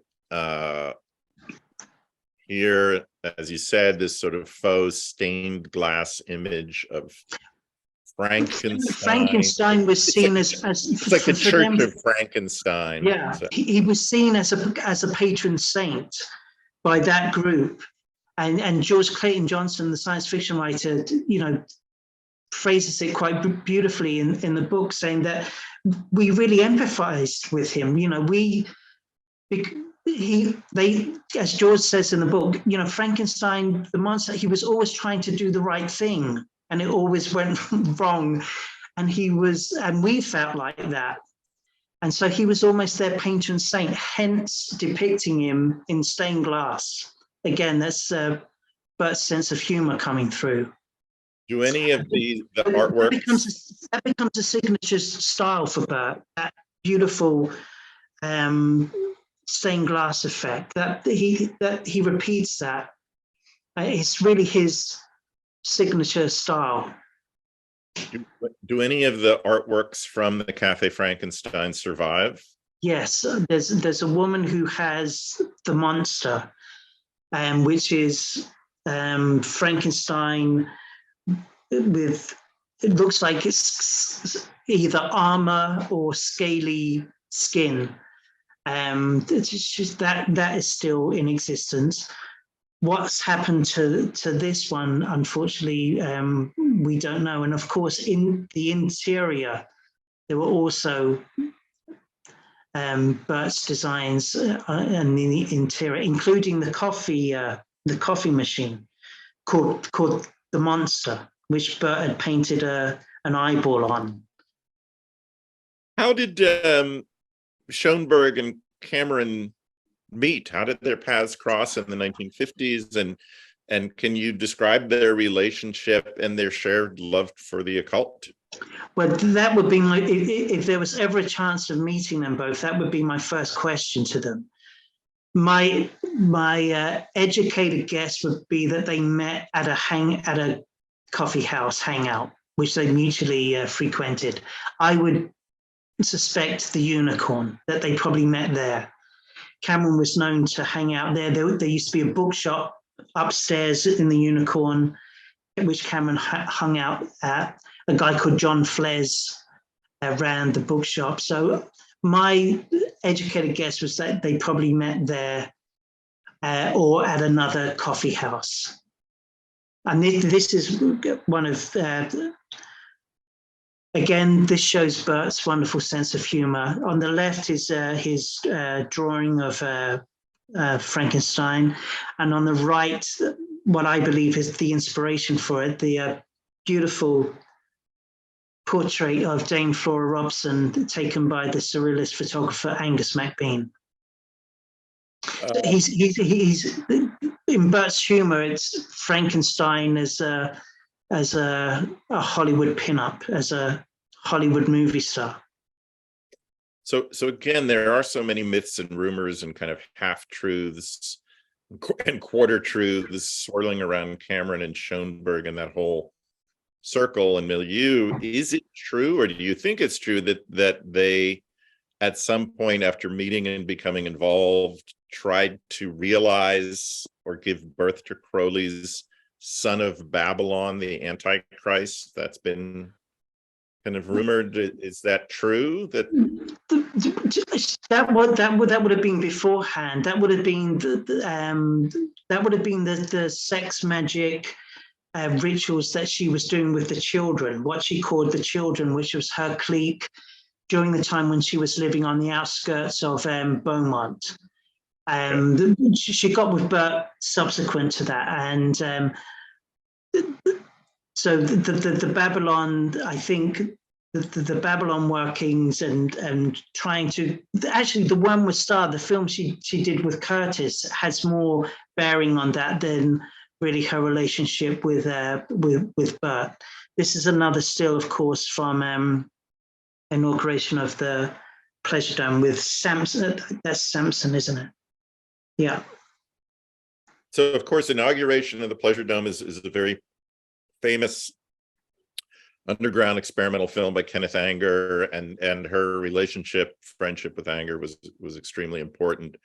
Here, as you said, this sort of faux stained glass image of Frankenstein. Frankenstein was seen as it's like the Church of Frankenstein. Yeah, so he was seen as a patron saint by that group, and George Clayton Johnson, the science fiction writer, phrases it quite beautifully in the book, saying that we really empathized with him. As George says in the book, Frankenstein, the monster, he was always trying to do the right thing, and it always went wrong. And we felt like that. And so he was almost their patron saint, hence depicting him in stained glass. Again, that's Bert's sense of humor coming through. Do any of the artwork that becomes a signature style for Bert? That beautiful stained glass effect. That he repeats that. It's really his signature style. Do any of the artworks from the Café Frankenstein survive? Yes, there's a woman who has the monster, which is Frankenstein with, it looks like it's either armor or scaly skin. It's just that is still in existence. What's happened to this one, unfortunately, we don't know. And of course, in the interior, there were also Burt's designs in the interior, including the coffee machine called the Monster, which Burt had painted an eyeball on. How did Schoenberg and Cameron meet? How did their paths cross in the 1950s? And can you describe their relationship and their shared love for the occult? Well, that would be my, if there was ever a chance of meeting them both, that would be my first question to them. My educated guess would be that they met at a coffee house hangout, which they mutually frequented. I would suspect the Unicorn, that they probably met there. Cameron was known to hang out there. There used to be a bookshop upstairs in the Unicorn, which Cameron hung out at. A guy called John Fles ran the bookshop. So my educated guess was that they probably met there or at another coffee house. And this is one of, again, this shows Burt's wonderful sense of humor. On the left is his drawing of Frankenstein. And on the right, what I believe is the inspiration for it, the beautiful portrait of Dame Flora Robson taken by the surrealist photographer Angus MacBean. He's in Burt's humor. It's Frankenstein as a Hollywood pinup, as a Hollywood movie star. So again, there are so many myths and rumors and kind of half truths and quarter truths swirling around Cameron and Schoenberg and that whole circle and milieu. Is it true, or do you think it's true that they, at some point after meeting and becoming involved, tried to realize or give birth to Crowley's Son of Babylon, the Antichrist? That's been kind of rumored. Is that true? That would have been beforehand. That would have been the sex magic rituals that she was doing with the children, what she called the children, which was her clique during the time when she was living on the outskirts of Beaumont. She got with Burt subsequent to that, and so the Babylon, I think the Babylon workings and trying to, actually the Wormwood Star, the film she did with Curtis, has more bearing on that than really her relationship with Burt. This is another still, of course, from inauguration of the Pleasure Dome with Samson. That's Samson, isn't it? Yeah. So, of course, inauguration of the Pleasure Dome is a very famous underground experimental film by Kenneth Anger, and her friendship with Anger was extremely important.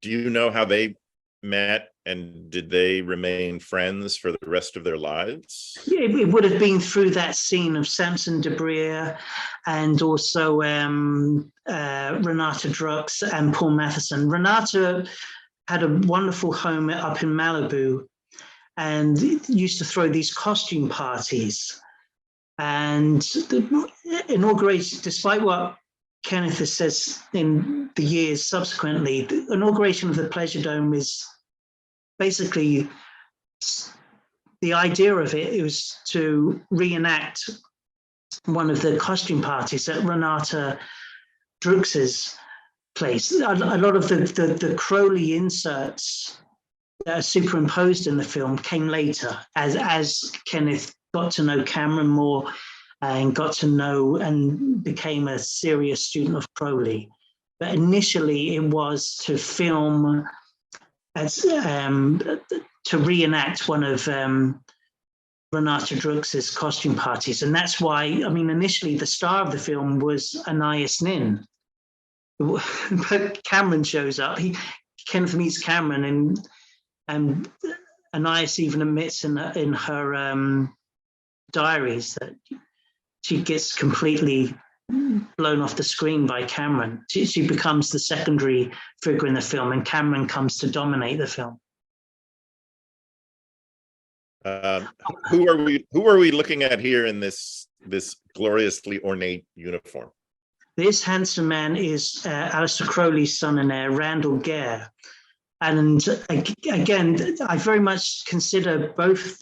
Do you know how they met, and did they remain friends for the rest of their lives? It would have been through that scene of Samson Debryer and also Renata Drux and Paul Matheson. Renata had a wonderful home up in Malibu and used to throw these costume parties. And the inauguration, despite what Kenneth has said in the years subsequently, the inauguration of the Pleasure Dome is basically, the idea of it was to reenact one of the costume parties at Renata Drux's place. A lot of the Crowley inserts that are superimposed in the film came later as Kenneth got to know Cameron more and got to know and became a serious student of Crowley. But initially it was to film as to reenact one of Renata Drux's costume parties. And that's why, I mean, initially the star of the film was Anais Nin. But Cameron shows up. Kenneth meets Cameron and Anais even admits in her diaries that she gets completely blown off the screen by Cameron. She becomes the secondary figure in the film, and Cameron comes to dominate the film. Who are we looking at here in this gloriously ornate uniform? This handsome man is Aleister Crowley's son and heir, Randall Gare. And again, I very much consider both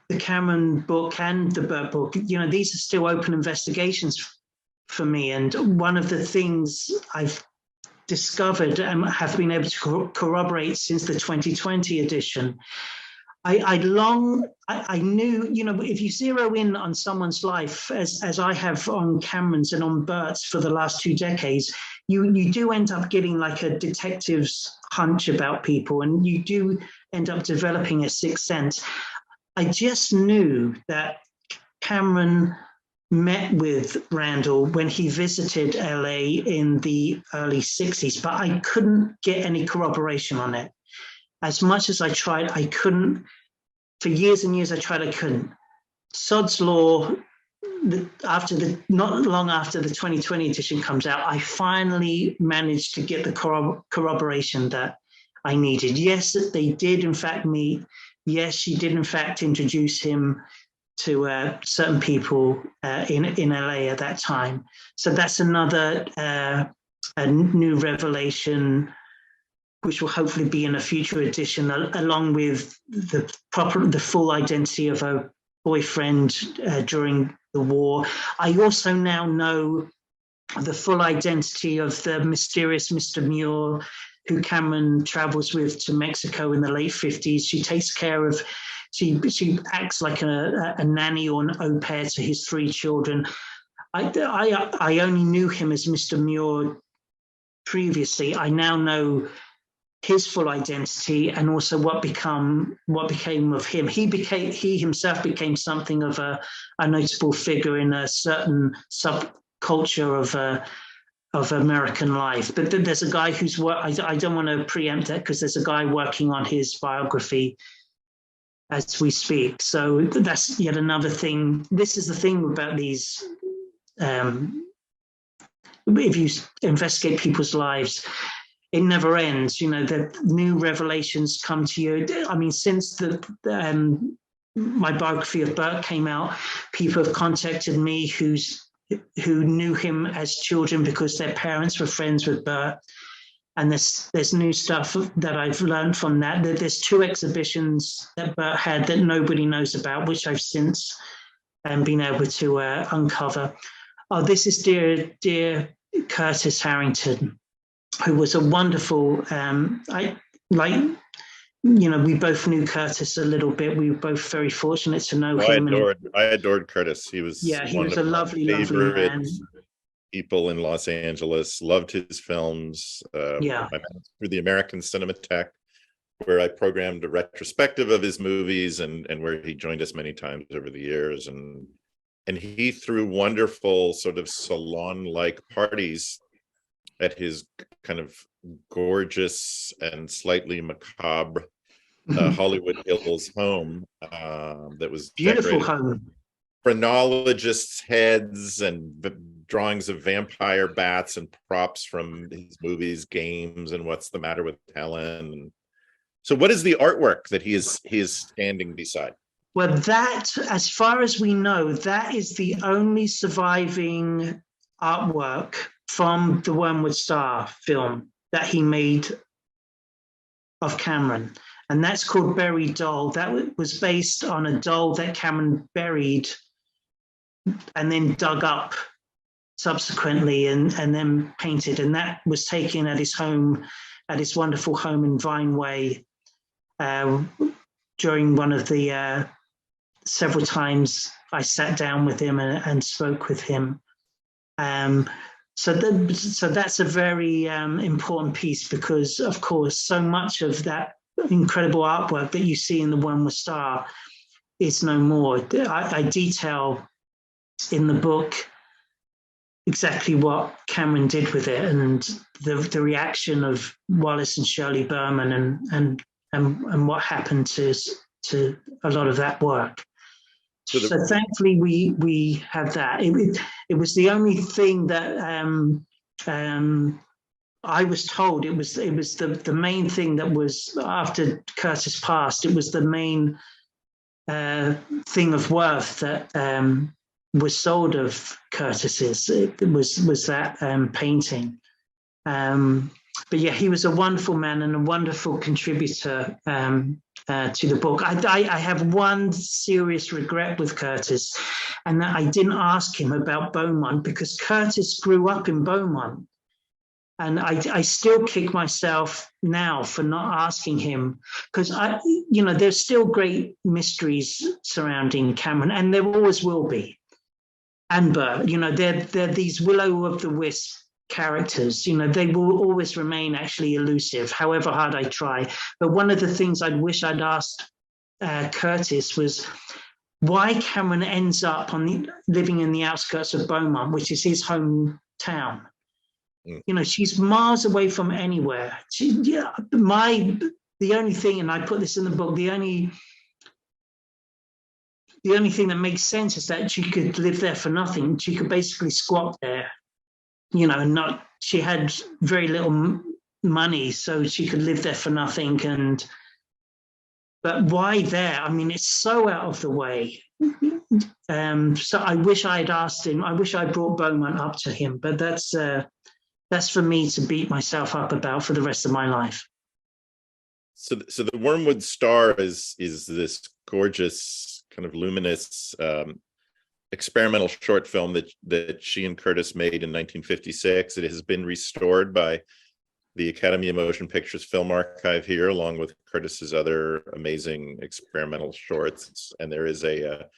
the Cameron book and the Burt book, these are still open investigations for me. And one of the things I've discovered and have been able to corroborate since the 2020 edition, I knew, if you zero in on someone's life, as I have on Cameron's and on Burt's for the last 2 decades, you do end up getting like a detective's hunch about people, and you do end up developing a sixth sense. I just knew that Cameron met with Randall when he visited LA in the early 60s, but I couldn't get any corroboration on it. As much as I tried, I couldn't. For years and years, I tried, I couldn't. Sod's Law, not long after the 2020 edition comes out, I finally managed to get the corroboration that I needed. Yes, they did in fact meet. Yes, she did in fact introduce him to certain people in LA at that time. So that's another a new revelation, which will hopefully be in a future edition, along with the full identity of a boyfriend during the war. I also now know the full identity of the mysterious Mr. Muir, who Cameron travels with to Mexico in the late 50s. She takes care of, she acts like a nanny or an au pair to his 3 children. I only knew him as Mr. Muir previously. I now know his full identity and also what became of him. He himself became something of a notable figure in a certain subculture of American life. But there's a guy who's I don't want to preempt it, because there's a guy working on his biography as we speak. So that's yet another thing. This is the thing about these. If you investigate people's lives, it never ends. The new revelations come to you. I mean, since my biography of Bert came out, people have contacted me who knew him as children because their parents were friends with Bert. And there's new stuff that I've learned from that. There's 2 exhibitions that Bert had that nobody knows about, which I've since been able to uncover. Oh, this is dear Curtis Harrington, who was a wonderful, we both knew Curtis a little bit. We were both very fortunate to know him. I adored Curtis. He was he was a lovely man. People in Los Angeles, loved his films. I met him through the American Cinematheque, where I programmed a retrospective of his movies, and where he joined us many times over the years. And he threw wonderful sort of salon-like parties at his kind of gorgeous and slightly macabre Hollywood Hills home that was beautiful home. Phrenologists' heads and drawings of vampire bats and props from his movies, games, and What's the Matter with Helen. So what is the artwork that he is standing beside? Well, that, as far as we know, that is the only surviving artwork from the Wormwood Star film that he made of Cameron. And that's called Buried Doll. That was based on a doll that Cameron buried and then dug up subsequently and then painted. And that was taken at his home, at his wonderful home in Vine Way, during one of the several times I sat down with him and spoke with him. So that's a very important piece, because, of course, so much of that incredible artwork that you see in the Wormwood Star is no more. I detail in the book exactly what Cameron did with it, and the reaction of Wallace and Shirley Berman, and what happened to a lot of that work. So thankfully we have that. It was the only thing that I was told. It was the main thing that was, after Curtis passed, it was the main thing of worth that was sold of Curtis's. It was that painting. But yeah, he was a wonderful man and a wonderful contributor to the book. I have one serious regret with Curtis, and that I didn't ask him about Beaumont, because Curtis grew up in Beaumont. And I still kick myself now for not asking him, because there's still great mysteries surrounding Cameron, and there always will be. And Burt, they're these will-o'-the-wisp characters. They will always remain actually elusive, however hard I try. But one of the things I wish I'd asked Curtis was why Cameron ends up living in the outskirts of Beaumont, which is his hometown. She's miles away from anywhere. The only thing, and I put this in the book, the only thing that makes sense is that she could live there for nothing. She could basically squat there, and she had very little money, so she could live there for nothing. But why there? I mean, it's so out of the way. So I wish I had asked him. I wish I brought Beaumont up to him, but that's for me to beat myself up about for the rest of my life. So the Wormwood Star is this gorgeous, kind of luminous experimental short film that she and Curtis made in 1956. It has been restored by the Academy of Motion Pictures Film Archive here, along with Curtis's other amazing experimental shorts. And there's a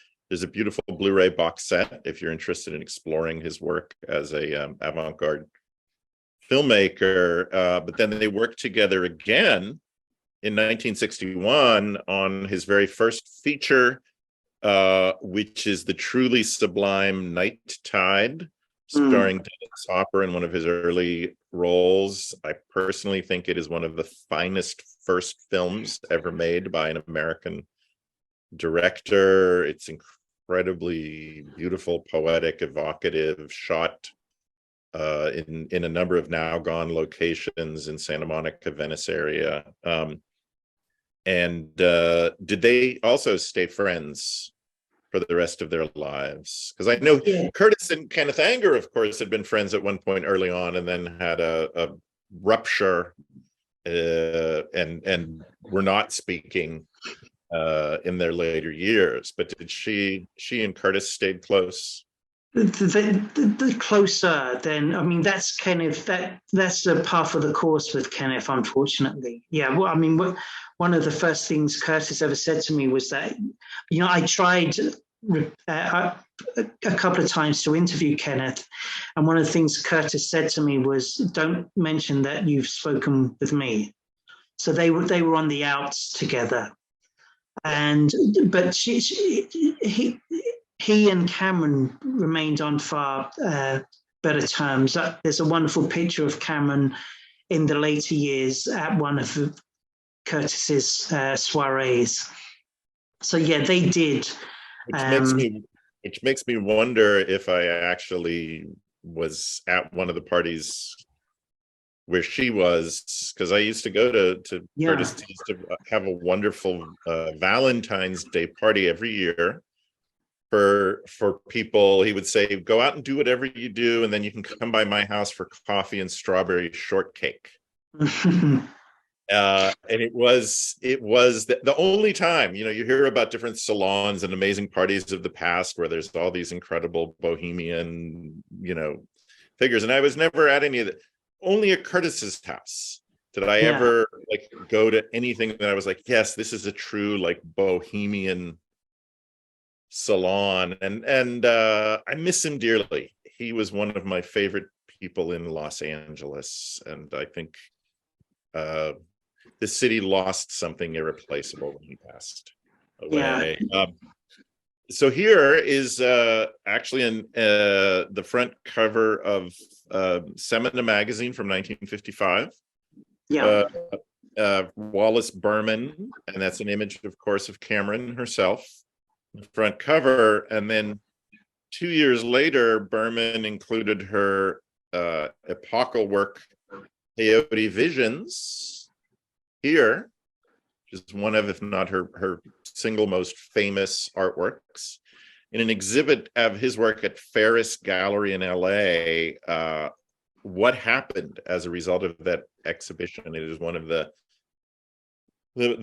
beautiful Blu-ray box set if you're interested in exploring his work as a avant-garde filmmaker. But then they worked together again in 1961 on his very first feature, which is the truly sublime Night Tide, starring Dennis Hopper in one of his early roles. I personally think it is one of the finest first films ever made by an American director. It's incredibly beautiful, poetic, evocative, shot in a number of now gone locations in Santa Monica, Venice area. And did they also stay friends for the rest of their lives? Because I know Curtis and Kenneth Anger, of course, had been friends at one point early on, and then had a rupture and were not speaking in their later years. But did she and Curtis stayed close? The closer, then, I mean, that's Kenneth. That's a par for the course with Kenneth, unfortunately. Yeah, well, I mean, one of the first things Curtis ever said to me was that, I tried a couple of times to interview Kenneth, and one of the things Curtis said to me was, "Don't mention that you've spoken with me." So they were on the outs together, but he and Cameron remained on far better terms. There's a wonderful picture of Cameron in the later years at one of Curtis's soirees. So yeah, they did. Which makes me wonder if I actually was at one of the parties where she was, because I used to go to Curtis to have a wonderful Valentine's Day party every year. For people, he would say, go out and do whatever you do, and then you can come by my house for coffee and strawberry shortcake. And it was the only time, you hear about different salons and amazing parties of the past where there's all these incredible bohemian, figures. And I was never at any of that. Only at Curtis's house did I ever go to anything that I was like, yes, this is a true bohemian salon. And I miss him dearly. He was one of my favorite people in Los Angeles, and I think the city lost something irreplaceable when he passed away. So here is actually in the front cover of Semina magazine from 1955. Yeah. Wallace Berman, and that's an image, of course, of Cameron herself, the front cover. And then 2 years later, Berman included her epochal work, Peyote Visions, here, which is one of, if not her single most famous artworks, in an exhibit of his work at Ferris Gallery in LA. What happened as a result of that exhibition? It is one of the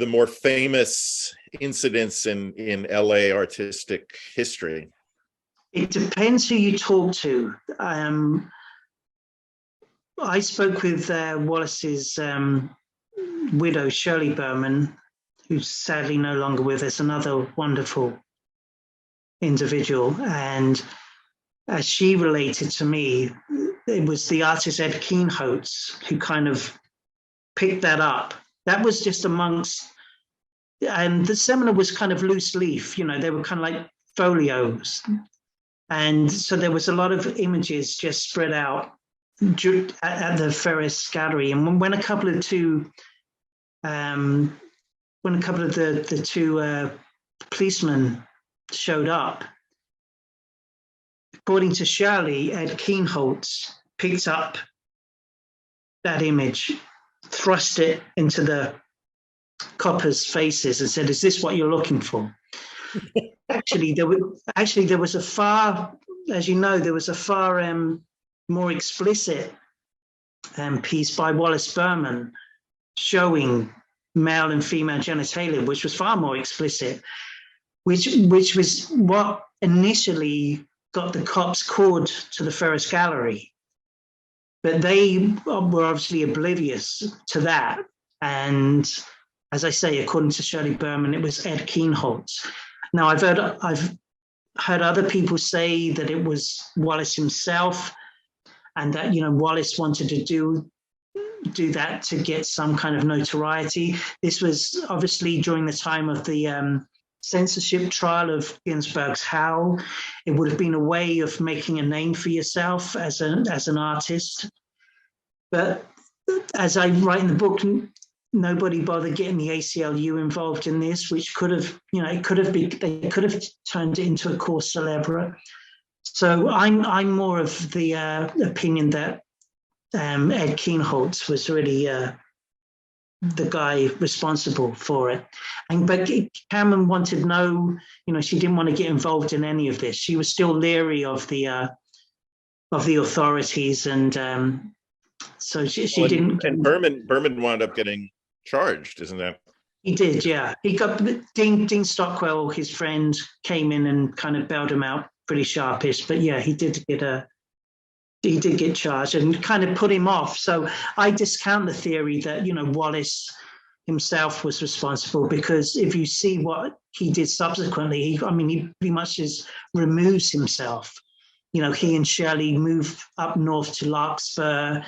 more famous incidents in LA artistic history. It depends who you talk to. I spoke with Wallace's widow, Shirley Berman, who's sadly no longer with us, another wonderful individual. And as she related to me, it was the artist Ed Kienholz who kind of picked that up. That was just amongst, and the seminar was kind of loose leaf, they were kind of like folios. And so there was a lot of images just spread out at the Ferris Gallery. And when a couple of the two policemen showed up, according to Shirley, Ed Kienholz picked up that image, thrust it into the coppers' faces and said, "Is this what you're looking for?" Actually, there was a far, as you know, there was a far more explicit piece by Wallace Berman showing male and female genitalia, which was far more explicit, which was what initially got the cops called to the Ferris Gallery. But they were obviously oblivious to that. And as I say, according to Shirley Berman, it was Ed Kienholz. Now, I've heard other people say that it was Wallace himself, and that Wallace wanted to do that to get some kind of notoriety. This was obviously during the time of the censorship trial of Ginsberg's Howl. It would have been a way of making a name for yourself as an artist. But as I write in the book, nobody bothered getting the ACLU involved in this, which could have, they could have turned it into a cause célèbre. So I'm more of the opinion that Ed Kienholz was really the guy responsible for it. But Cameron wanted she didn't want to get involved in any of this. She was still leery of the authorities, and so she didn't. And Berman wound up getting charged, isn't that? He did, yeah. He got Dean Stockwell, his friend, came in and kind of bailed him out pretty sharpish. But yeah, he did get charged and kind of put him off. So I discount the theory that Wallace himself was responsible, because if you see what he did subsequently, he pretty much just removes himself. He and Shirley move up north to Larkspur,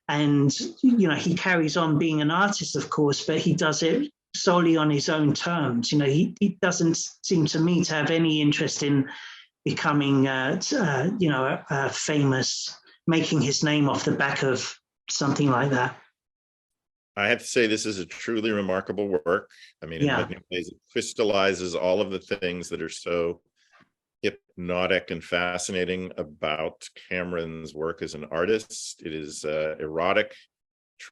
and he carries on being an artist, of course, but he does it solely on his own terms. He doesn't seem to me to have any interest in becoming famous, making his name off the back of something like that. I have to say, this is a truly remarkable work. In many ways, it crystallizes all of the things that are so hypnotic and fascinating about Cameron's work as an artist. It is erotic,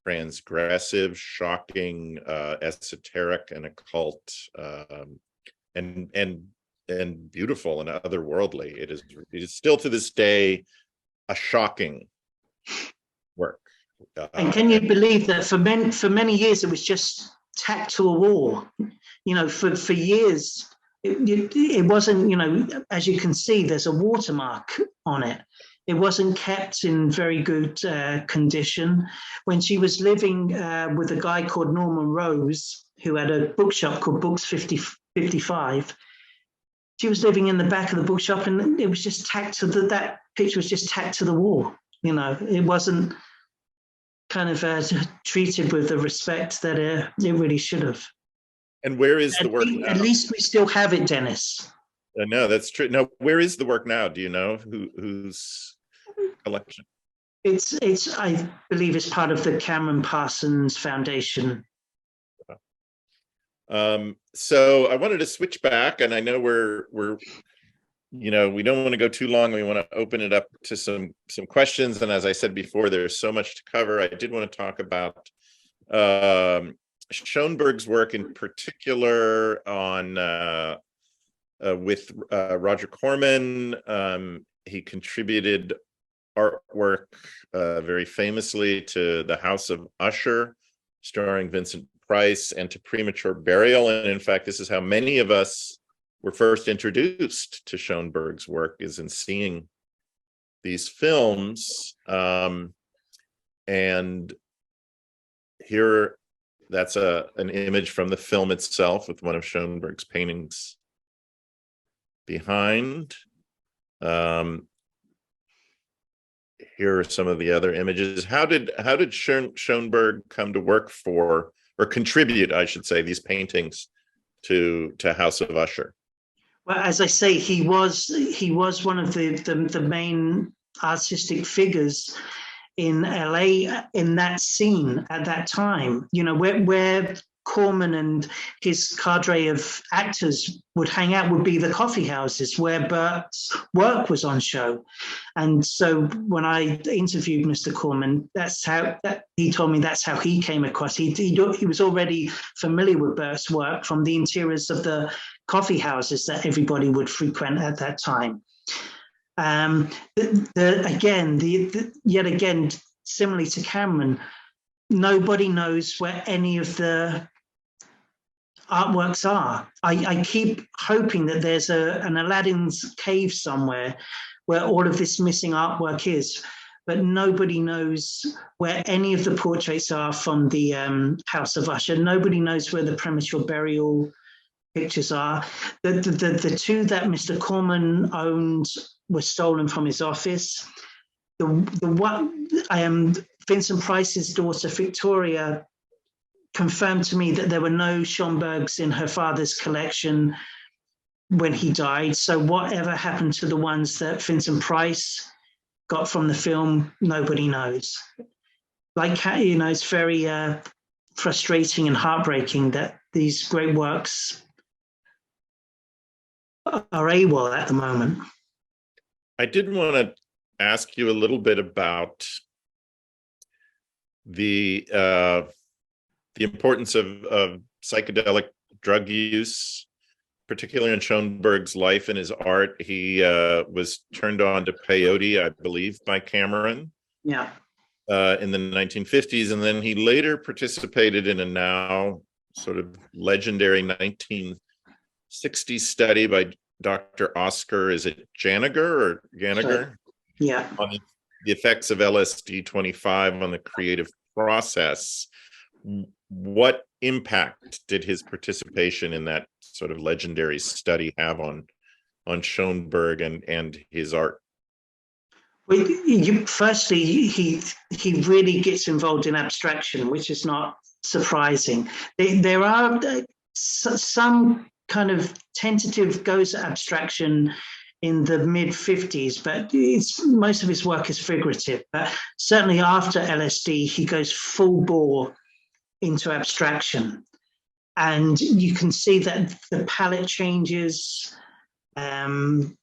transgressive, shocking, esoteric, and occult, and beautiful and otherworldly. It is still to this day a shocking work. And can you believe that for many years it was just tacked to a wall? For years it wasn't. As you can see, there's a watermark on it. It wasn't kept in very good condition. When she was living with a guy called Norman Rose, who had a bookshop called Books 55, she was living in the back of the bookshop, and it was just tacked to that picture was just tacked to the wall. It wasn't kind of treated with the respect that it really should have. And where is the work now? At least we still have it, Dennis. No, that's true. No, where is the work now? Do you know whose collection? It's I believe it's part of the Cameron Parsons Foundation. So I wanted to switch back, and I know we're we don't want to go too long. We want to open it up to some questions. And as I said before, there's so much to cover. I did want to talk about Schoenberg's work in particular on with Roger Corman. He contributed artwork very famously to the House of Usher, starring Vincent Price, and to Premature Burial. And in fact, this is how many of us were first introduced to Schoenberg's work, is in seeing these films. And here, that's an image from the film itself with one of Schoenberg's paintings behind. Here are some of the other images. How did Schoenberg come to work for, or contribute, I should say, these paintings to House of Usher? Well, as I say, he was one of the main artistic figures in LA in that scene at that time. Where Corman and his cadre of actors would hang out would be the coffee houses where Bert's work was on show. And so when I interviewed Mr. Corman, he told me that's how he came across. He was already familiar with Bert's work from the interiors of the coffee houses that everybody would frequent at that time. Yet again, similarly to Cameron, nobody knows where any of the artworks are. I keep hoping that there's an Aladdin's cave somewhere where all of this missing artwork is, but nobody knows where any of the portraits are from the House of Usher. Nobody knows where the Premature Burial pictures are. The two that Mr. Corman owned were stolen from his office. The one Vincent Price's daughter Victoria confirmed to me that there were no Schonbergs in her father's collection when he died. So whatever happened to the ones that Vincent Price got from the film, nobody knows. It's very frustrating and heartbreaking that these great works are AWOL at the moment. I did want to ask you a little bit about the importance of psychedelic drug use, particularly in Schoenberg's life and his art. He was turned on to peyote, I believe, by Cameron. Yeah. In the 1950s, and then he later participated in a now sort of legendary 1960s study by Dr. Oscar, is it Janiger or Janiger? Sure. Yeah. On the effects of LSD-25 on the creative process. What impact did his participation in that sort of legendary study have on Schoenberg and his art? Well, firstly, he really gets involved in abstraction, which is not surprising. There are some kind of tentative goes at abstraction in the mid-50s, but most of his work is figurative. But certainly after LSD, he goes full bore into abstraction. And you can see that the palette changes. Cameron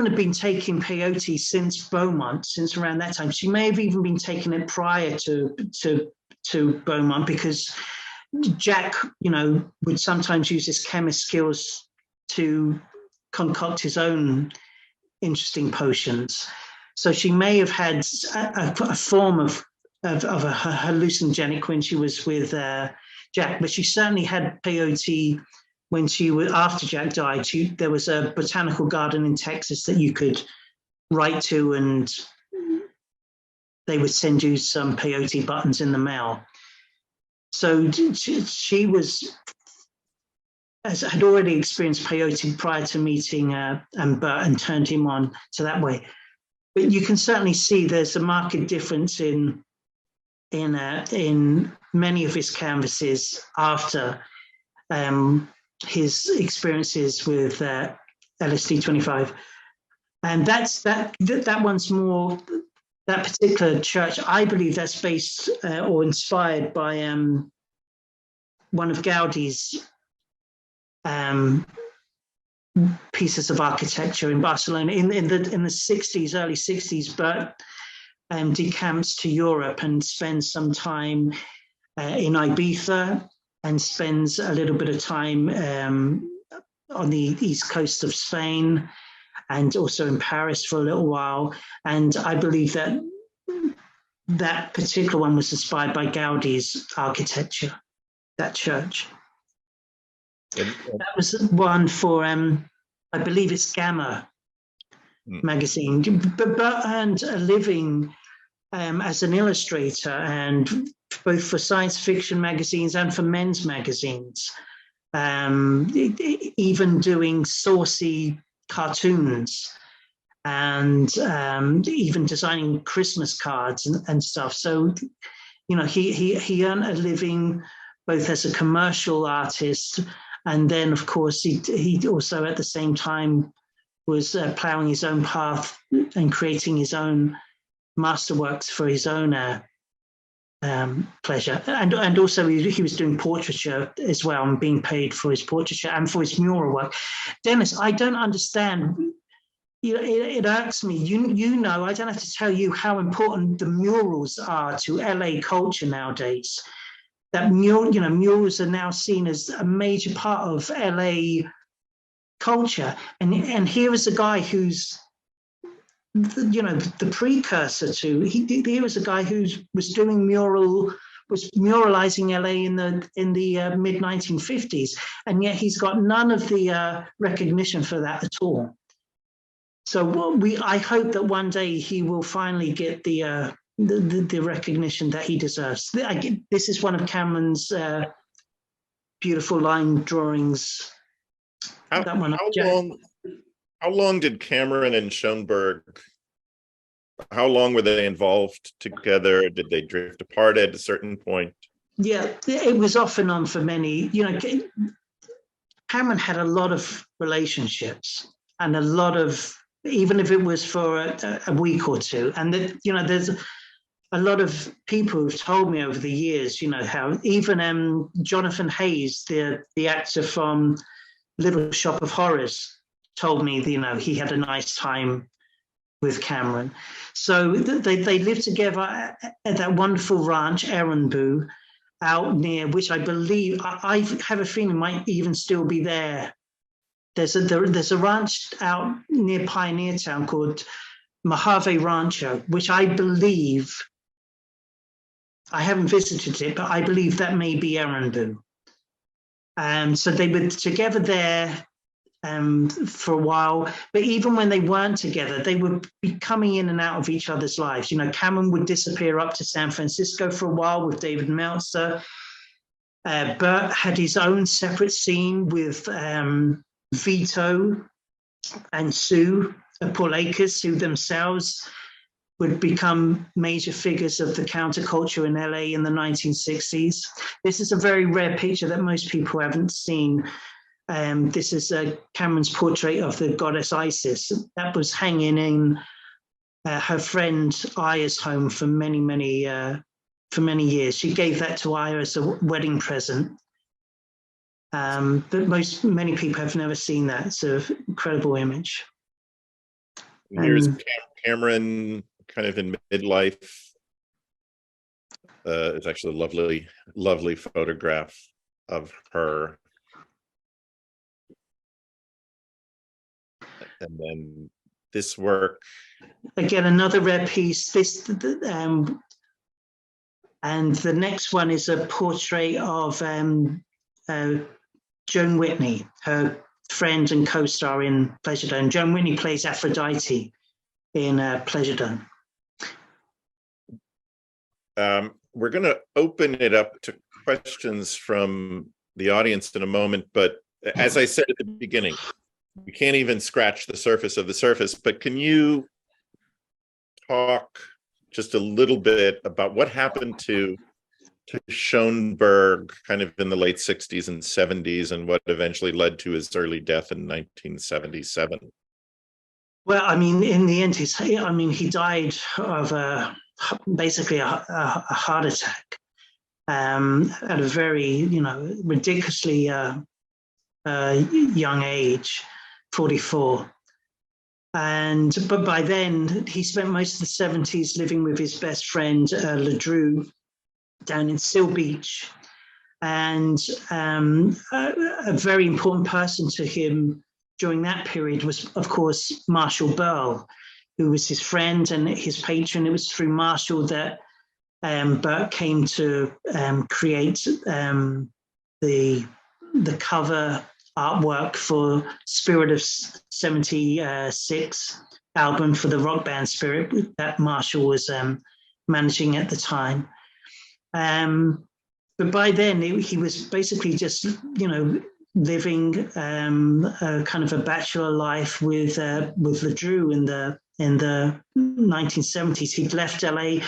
had been taking peyote since Beaumont, since around that time. She may have even been taking it prior to Beaumont, because Jack, would sometimes use his chemist skills to concoct his own interesting potions. So she may have had a form of a hallucinogenic when she was with Jack, but she certainly had peyote when she was, after Jack died. There was a botanical garden in Texas that you could write to, and they would send you some peyote buttons in the mail. So she had already experienced peyote prior to meeting Bert and turned him on to that way. But you can certainly see there's a marked difference in many of his canvases after his experiences with LSD-25. And that one's more, that particular church, I believe that's based or inspired by one of Gaudi's pieces of architecture in Barcelona. In the 60s, early 60s, Burt decamps to Europe and spends some time in Ibiza, and spends a little bit of time on the east coast of Spain, and also in Paris for a little while. And I believe that that particular one was inspired by Gaudi's architecture, that church. That was one for, I believe it's Gamma magazine. But Burt earned a living as an illustrator, and both for science fiction magazines and for men's magazines, even doing saucy cartoons, and even designing Christmas cards and stuff. So, you know, he earned a living both as a commercial artist, and then, of course, he also at the same time was plowing his own path and creating his own masterworks for his own pleasure. And also he was doing portraiture as well, and being paid for his portraiture and for his mural work. Dennis, I don't understand. You know, it irks me. You know, I don't have to tell you how important the murals are to LA culture nowadays. That murals are now seen as a major part of LA culture. And here is a guy who's, you know, the precursor to, here was a guy who was muralizing LA in the mid 1950s, and yet he's got none of the recognition for that at all. So I hope that one day he will finally get the recognition that he deserves. This is one of Cameron's beautiful line drawings. How long did Cameron and Schoenberg, how long were they involved together? Did they drift apart at a certain point? Yeah, it was off and on for many. You know, Cameron had a lot of relationships, and a lot of, even if it was for a week or two. And, you know, there's a lot of people who've told me over the years, you know, how even Jonathan Hayes, the actor from Little Shop of Horrors, told me, you know, he had a nice time with Cameron. So they lived together at that wonderful ranch, Erenbu, out near, which I believe, I have a feeling might even still be there. There's a ranch out near Pioneer Town called Mojave Rancho, which I believe, I haven't visited it, but I believe that may be Erenbu. So they were together there for a while, but even when they weren't together, they would be coming in and out of each other's lives. You know, Cameron would disappear up to San Francisco for a while with David Meltzer. Burt had his own separate scene with Vito and Sue Paulakis, who themselves would become major figures of the counterculture in LA in the 1960s. This is a very rare picture that most people haven't seen. This is Cameron's portrait of the goddess Isis that was hanging in her friend Aya's home for many years. She gave that to Aya as a wedding present. But many people have never seen that. It's an incredible image. Here's Cameron kind of in midlife. It's actually a lovely photograph of her. And then this work. Again, another rare piece. And the next one is a portrait of Joan Whitney, her friend and co-star in Pleasure Dome. Joan Whitney plays Aphrodite in Pleasure Dome. We're going to open it up to questions from the audience in a moment, but as I said at the beginning, we can't even scratch the surface of the surface, but can you talk just a little bit about what happened to to Schoenberg kind of in the late 60s and 70s, and what eventually led to his early death in 1977? Well, I mean, in the end, he died of basically a heart attack at a very, ridiculously young age, 44. But by then, he spent most of the 70s living with his best friend, LeDroux, down in Seal Beach. And a very important person to him during that period was, of course, Marshall Burl, who was his friend and his patron. It was through Marshall that Burt came to create the cover artwork for Spirit of 76 album for the rock band Spirit that Marshall was managing at the time. But by then he was basically just, living a kind of a bachelor life with LeDroux in the 1970s. He'd left LA.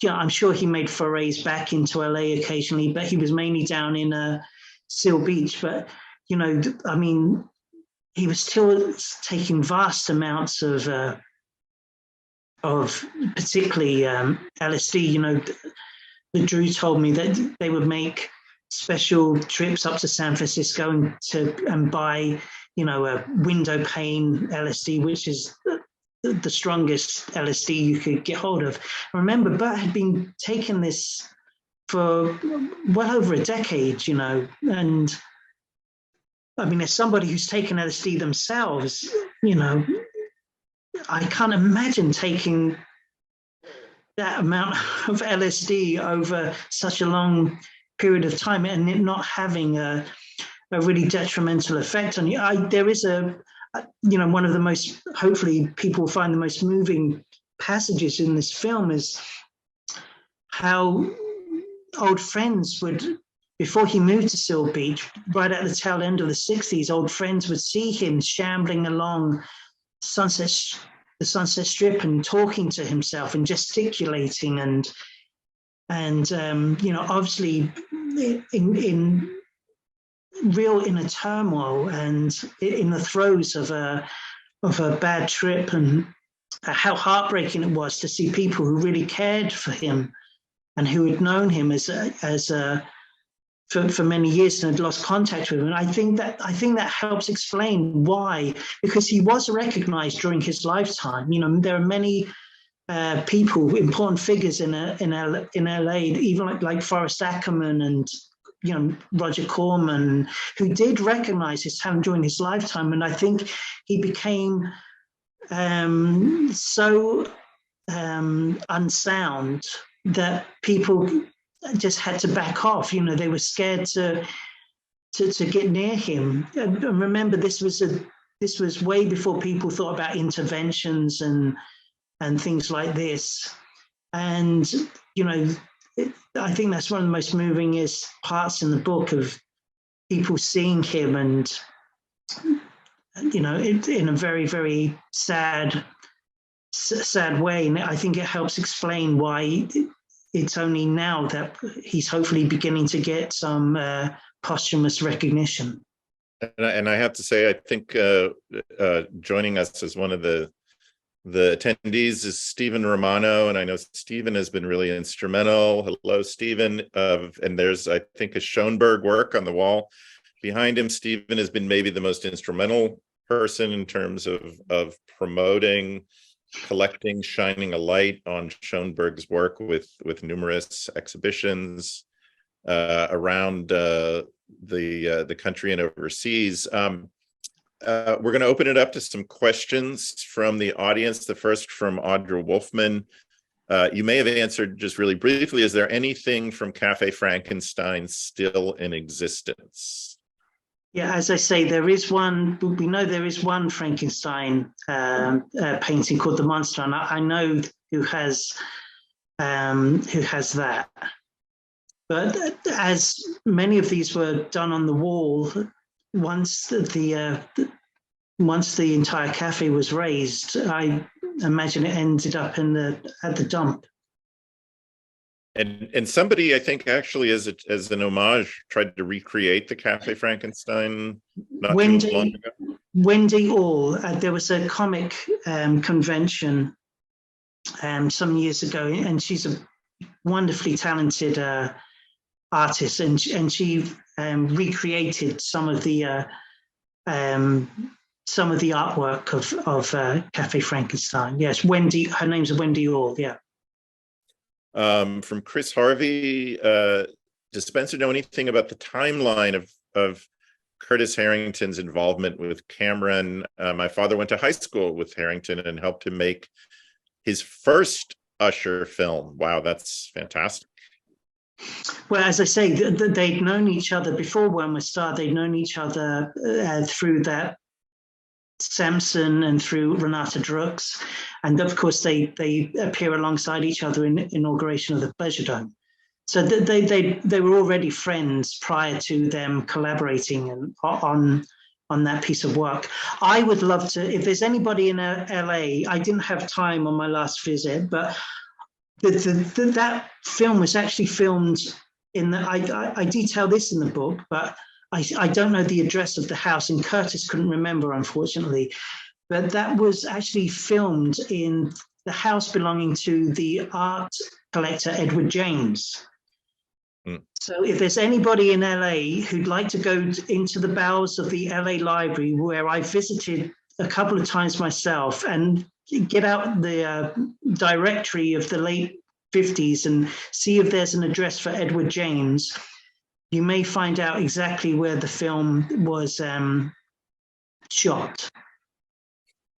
I'm sure he made forays back into LA occasionally, but he was mainly down in Seal Beach. But I mean, he was still taking vast amounts of particularly LSD. LeDroux told me that they would make special trips up to San Francisco and buy, a window pane LSD, which is the strongest LSD you could get hold of. I remember Burt had been taking this for well over a decade, and I mean, as somebody who's taken LSD themselves, I can't imagine taking that amount of LSD over such a long period of time and it not having a really detrimental effect on you. There is one of the most, hopefully people find the most moving passages in this film is how old friends would, before he moved to Seal Beach, right at the tail end of the 60s, old friends would see him shambling along the Sunset Strip and talking to himself and gesticulating and obviously in real inner turmoil and in the throes of a bad trip, and how heartbreaking it was to see people who really cared for him and who had known him for many years and had lost contact with him. And I think that helps explain why, because he was recognized during his lifetime. There are many people, important figures in LA, even like Forrest Ackerman and Roger Corman, who did recognize his talent during his lifetime. And I think he became so unsound that people just had to back off. They were scared to get near him. And remember, this was way before people thought about interventions and things like this. And I think that's one of the most movingest parts in the book, of people seeing him and in a very, very sad way. And I think it helps explain why it's only now that he's hopefully beginning to get some posthumous recognition. And I have to say, I think joining us as one of the attendees is Stephen Romano, and I know Stephen has been really instrumental. Hello, Stephen. And there's, I think, a Schoenberg work on the wall behind him. Stephen has been maybe the most instrumental person in terms of promoting, collecting, shining a light on Schoenberg's work with numerous exhibitions around the country and overseas. We're going to open it up to some questions from the audience. The first from Audra Wolfman. You may have answered just really briefly. Is there anything from Café Frankenstein still in existence? Yeah, as I say, there is one. We know there is one Frankenstein painting called The Monster, and I know who has that. But as many of these were done on the wall, once the entire cafe was raised, I imagine it ended up at the dump. And somebody, I think, actually, as an homage, tried to recreate the Café Frankenstein not too long ago. Wendy All. There was a comic convention some years ago, and she's a wonderfully talented artist, and she recreated some of the artwork of Café Frankenstein. Yes, Wendy. Her name's Wendy All. Yeah. From Chris Harvey, does Spencer know anything about the timeline of Curtis Harrington's involvement with Cameron? My father went to high school with Harrington and helped him make his first Usher film. Wow, that's fantastic. Well, as I say, they'd known each other before Wormwood started. They'd known each other through that Samson and through Renata Drux, and of course they appear alongside each other in inauguration of the Pleasure Dome. So they were already friends prior to them collaborating on that piece of work. I would love to, if there's anybody in LA, I didn't have time on my last visit, but that film was actually filmed in the, I detail this in the book, but I don't know the address of the house, and Curtis couldn't remember, unfortunately, but that was actually filmed in the house belonging to the art collector Edward James. So if there's anybody in LA who'd like to go into the bowels of the LA Library, where I visited a couple of times myself, and get out the directory of the late 50s and see if there's an address for Edward James, you may find out exactly where the film was shot.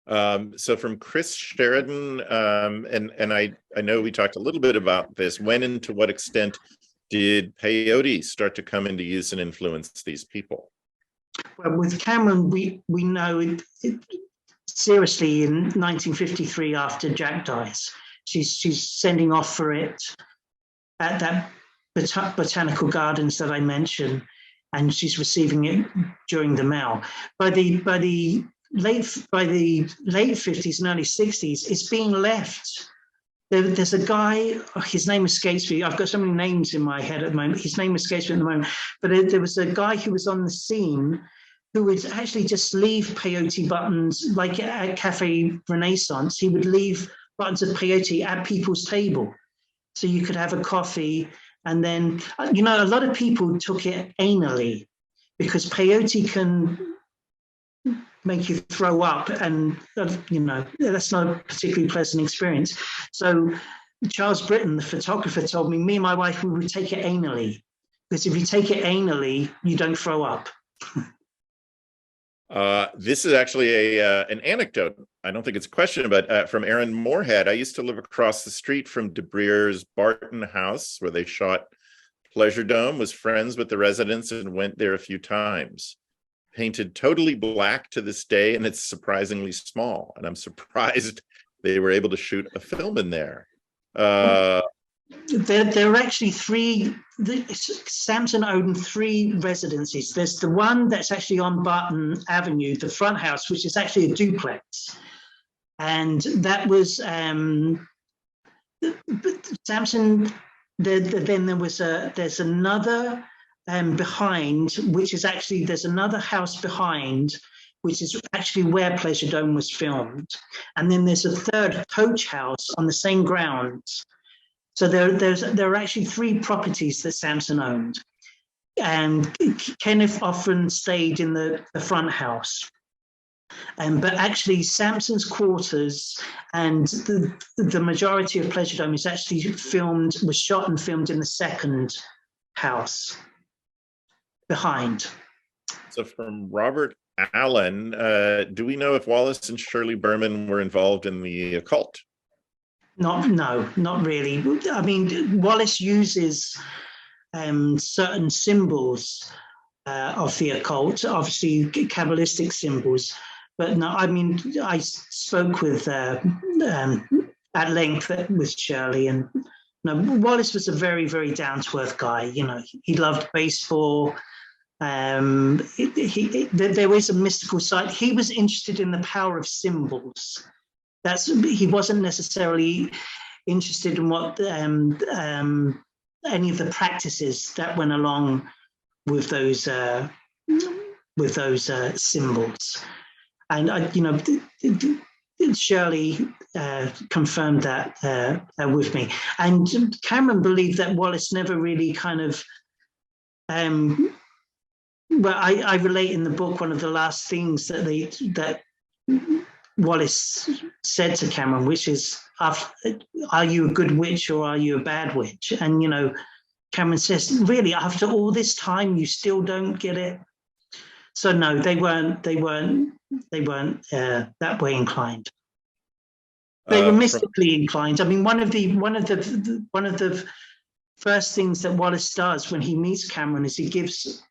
So from Chris Sheridan, and I know we talked a little bit about this, when and to what extent did peyote start to come into use and influence these people? Well, with Cameron, we know it seriously in 1953 after Jack dies. She's sending off for it at that botanical gardens that I mentioned, and she's receiving it during the mail. By the late 50s and early 60s, it's being left. There's a guy, his name escapes me. I've got so many names in my head at the moment. His name escapes me at the moment. But there was a guy who was on the scene who would actually just leave peyote buttons, like at Cafe Renaissance. He would leave buttons of peyote at people's table, so you could have a coffee. And then, a lot of people took it anally, because peyote can make you throw up, and that's not a particularly pleasant experience. So Charles Britton, the photographer, told me and my wife, we would take it anally, because if you take it anally, you don't throw up. This is actually an anecdote. I don't think it's a question, but from Aaron Moorhead. I used to live across the street from De Brier's Barton house, where they shot Pleasure Dome, was friends with the residents and went there a few times. Painted totally black to this day, and it's surprisingly small. And I'm surprised they were able to shoot a film in there. There are actually Samson owned 3 residencies. There's the one that's actually on Barton Avenue, the front house, which is actually a duplex. And that was Samson. Then there's another behind, which is actually, there's another house behind, which is actually where Pleasure Dome was filmed. And then there's a third coach house on the same grounds. So there are actually 3 properties that Samson owned. And Kenneth often stayed in the front house. But actually Samson's quarters and the majority of Pleasure Dome is actually was shot and filmed in the second house behind. So from Robert Allen, do we know if Wallace and Shirley Berman were involved in the occult? No, not really. I mean, Wallace uses certain symbols of the occult, obviously Kabbalistic symbols. But no, I mean, I spoke with at length with Shirley, and Wallace was a very, very down-to-earth guy. He loved baseball. There is a mystical side. He was interested in the power of symbols. He wasn't necessarily interested in what any of the practices that went along with those symbols. And Shirley confirmed that with me. And Cameron believed that Wallace never really kind of, well, I relate in the book one of the last things that Wallace said to Cameron, which is, are you a good witch or are you a bad witch? And, Cameron says, really, after all this time, you still don't get it? So no, they weren't that way inclined. They were mystically inclined. I mean, one of the first things that Wallace does when he meets Cameron is he gives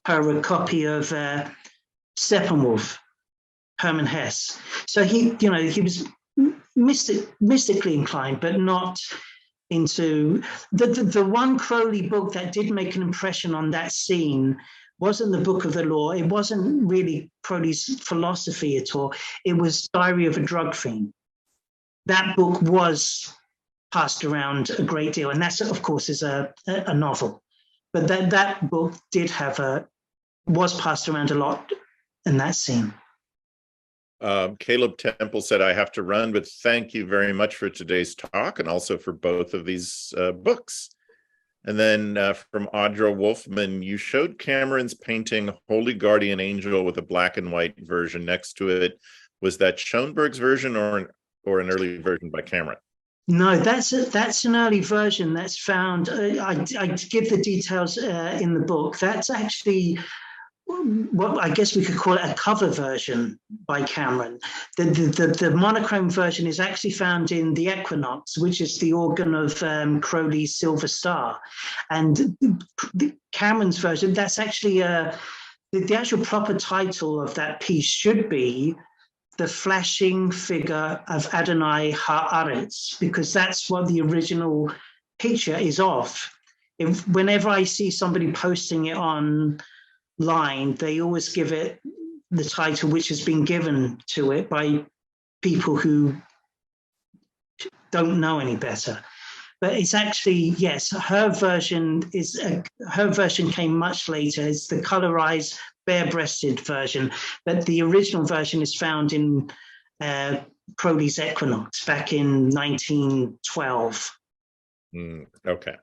her a copy of Steppenwolf, Hermann Hesse. So he was mystically inclined, but not into the one Crowley book that did make an impression on that scene wasn't the Book of the Law. It wasn't really Crowley's philosophy at all. It was Diary of a Drug Fiend. That book was passed around a great deal, and that, of course, is a novel. But that book was passed around a lot in that scene. Caleb Temple said, I have to run, but thank you very much for today's talk and also for both of these books. And then from Audra Wolfman, you showed Cameron's painting Holy Guardian Angel with a black and white version next to it. Was that Schoenberg's version or an early version by Cameron? No, that's an early version that's found. I give the details in the book. That's actually what I guess we could call it a cover version by Cameron. The monochrome version is actually found in the Equinox, which is the organ of Crowley's Silver Star. And Cameron's version, that's actually the actual proper title of that piece should be The Flashing Figure of Adonai Haaretz, because that's what the original picture is of. Whenever I see somebody posting it online, they always give it the title which has been given to it by people who don't know any better. But it's actually, yes, her version came much later. It's the colorized, bare-breasted version, but the original version is found in Crowley's Equinox back in 1912. Okay.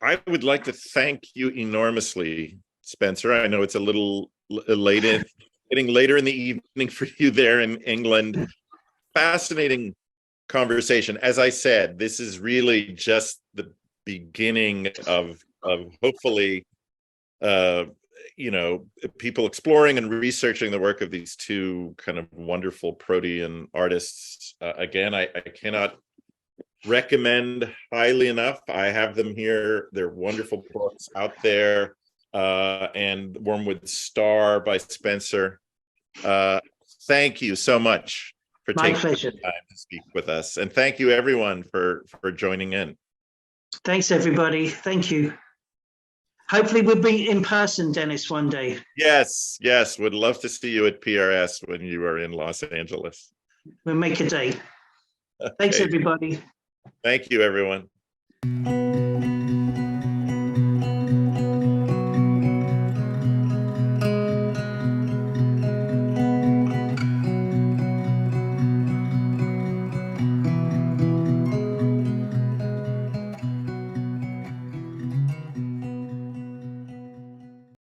I would like to thank you enormously, Spencer. I know it's a little getting later in the evening for you there in England. Fascinating conversation. As I said, this is really just the beginning of hopefully, people exploring and researching the work of these two kind of wonderful protean artists. Again, I cannot recommend highly enough. I have them here. They're wonderful books out there. And Wormwood Star by Spencer. Thank you so much for taking the time to speak with us. And thank you everyone for joining in. Thanks everybody. Thank you. Hopefully we'll be in person, Dennis, one day. Yes. Would love to see you at PRS when you are in Los Angeles. We'll make a date. Okay. Thanks everybody. Thank you, everyone.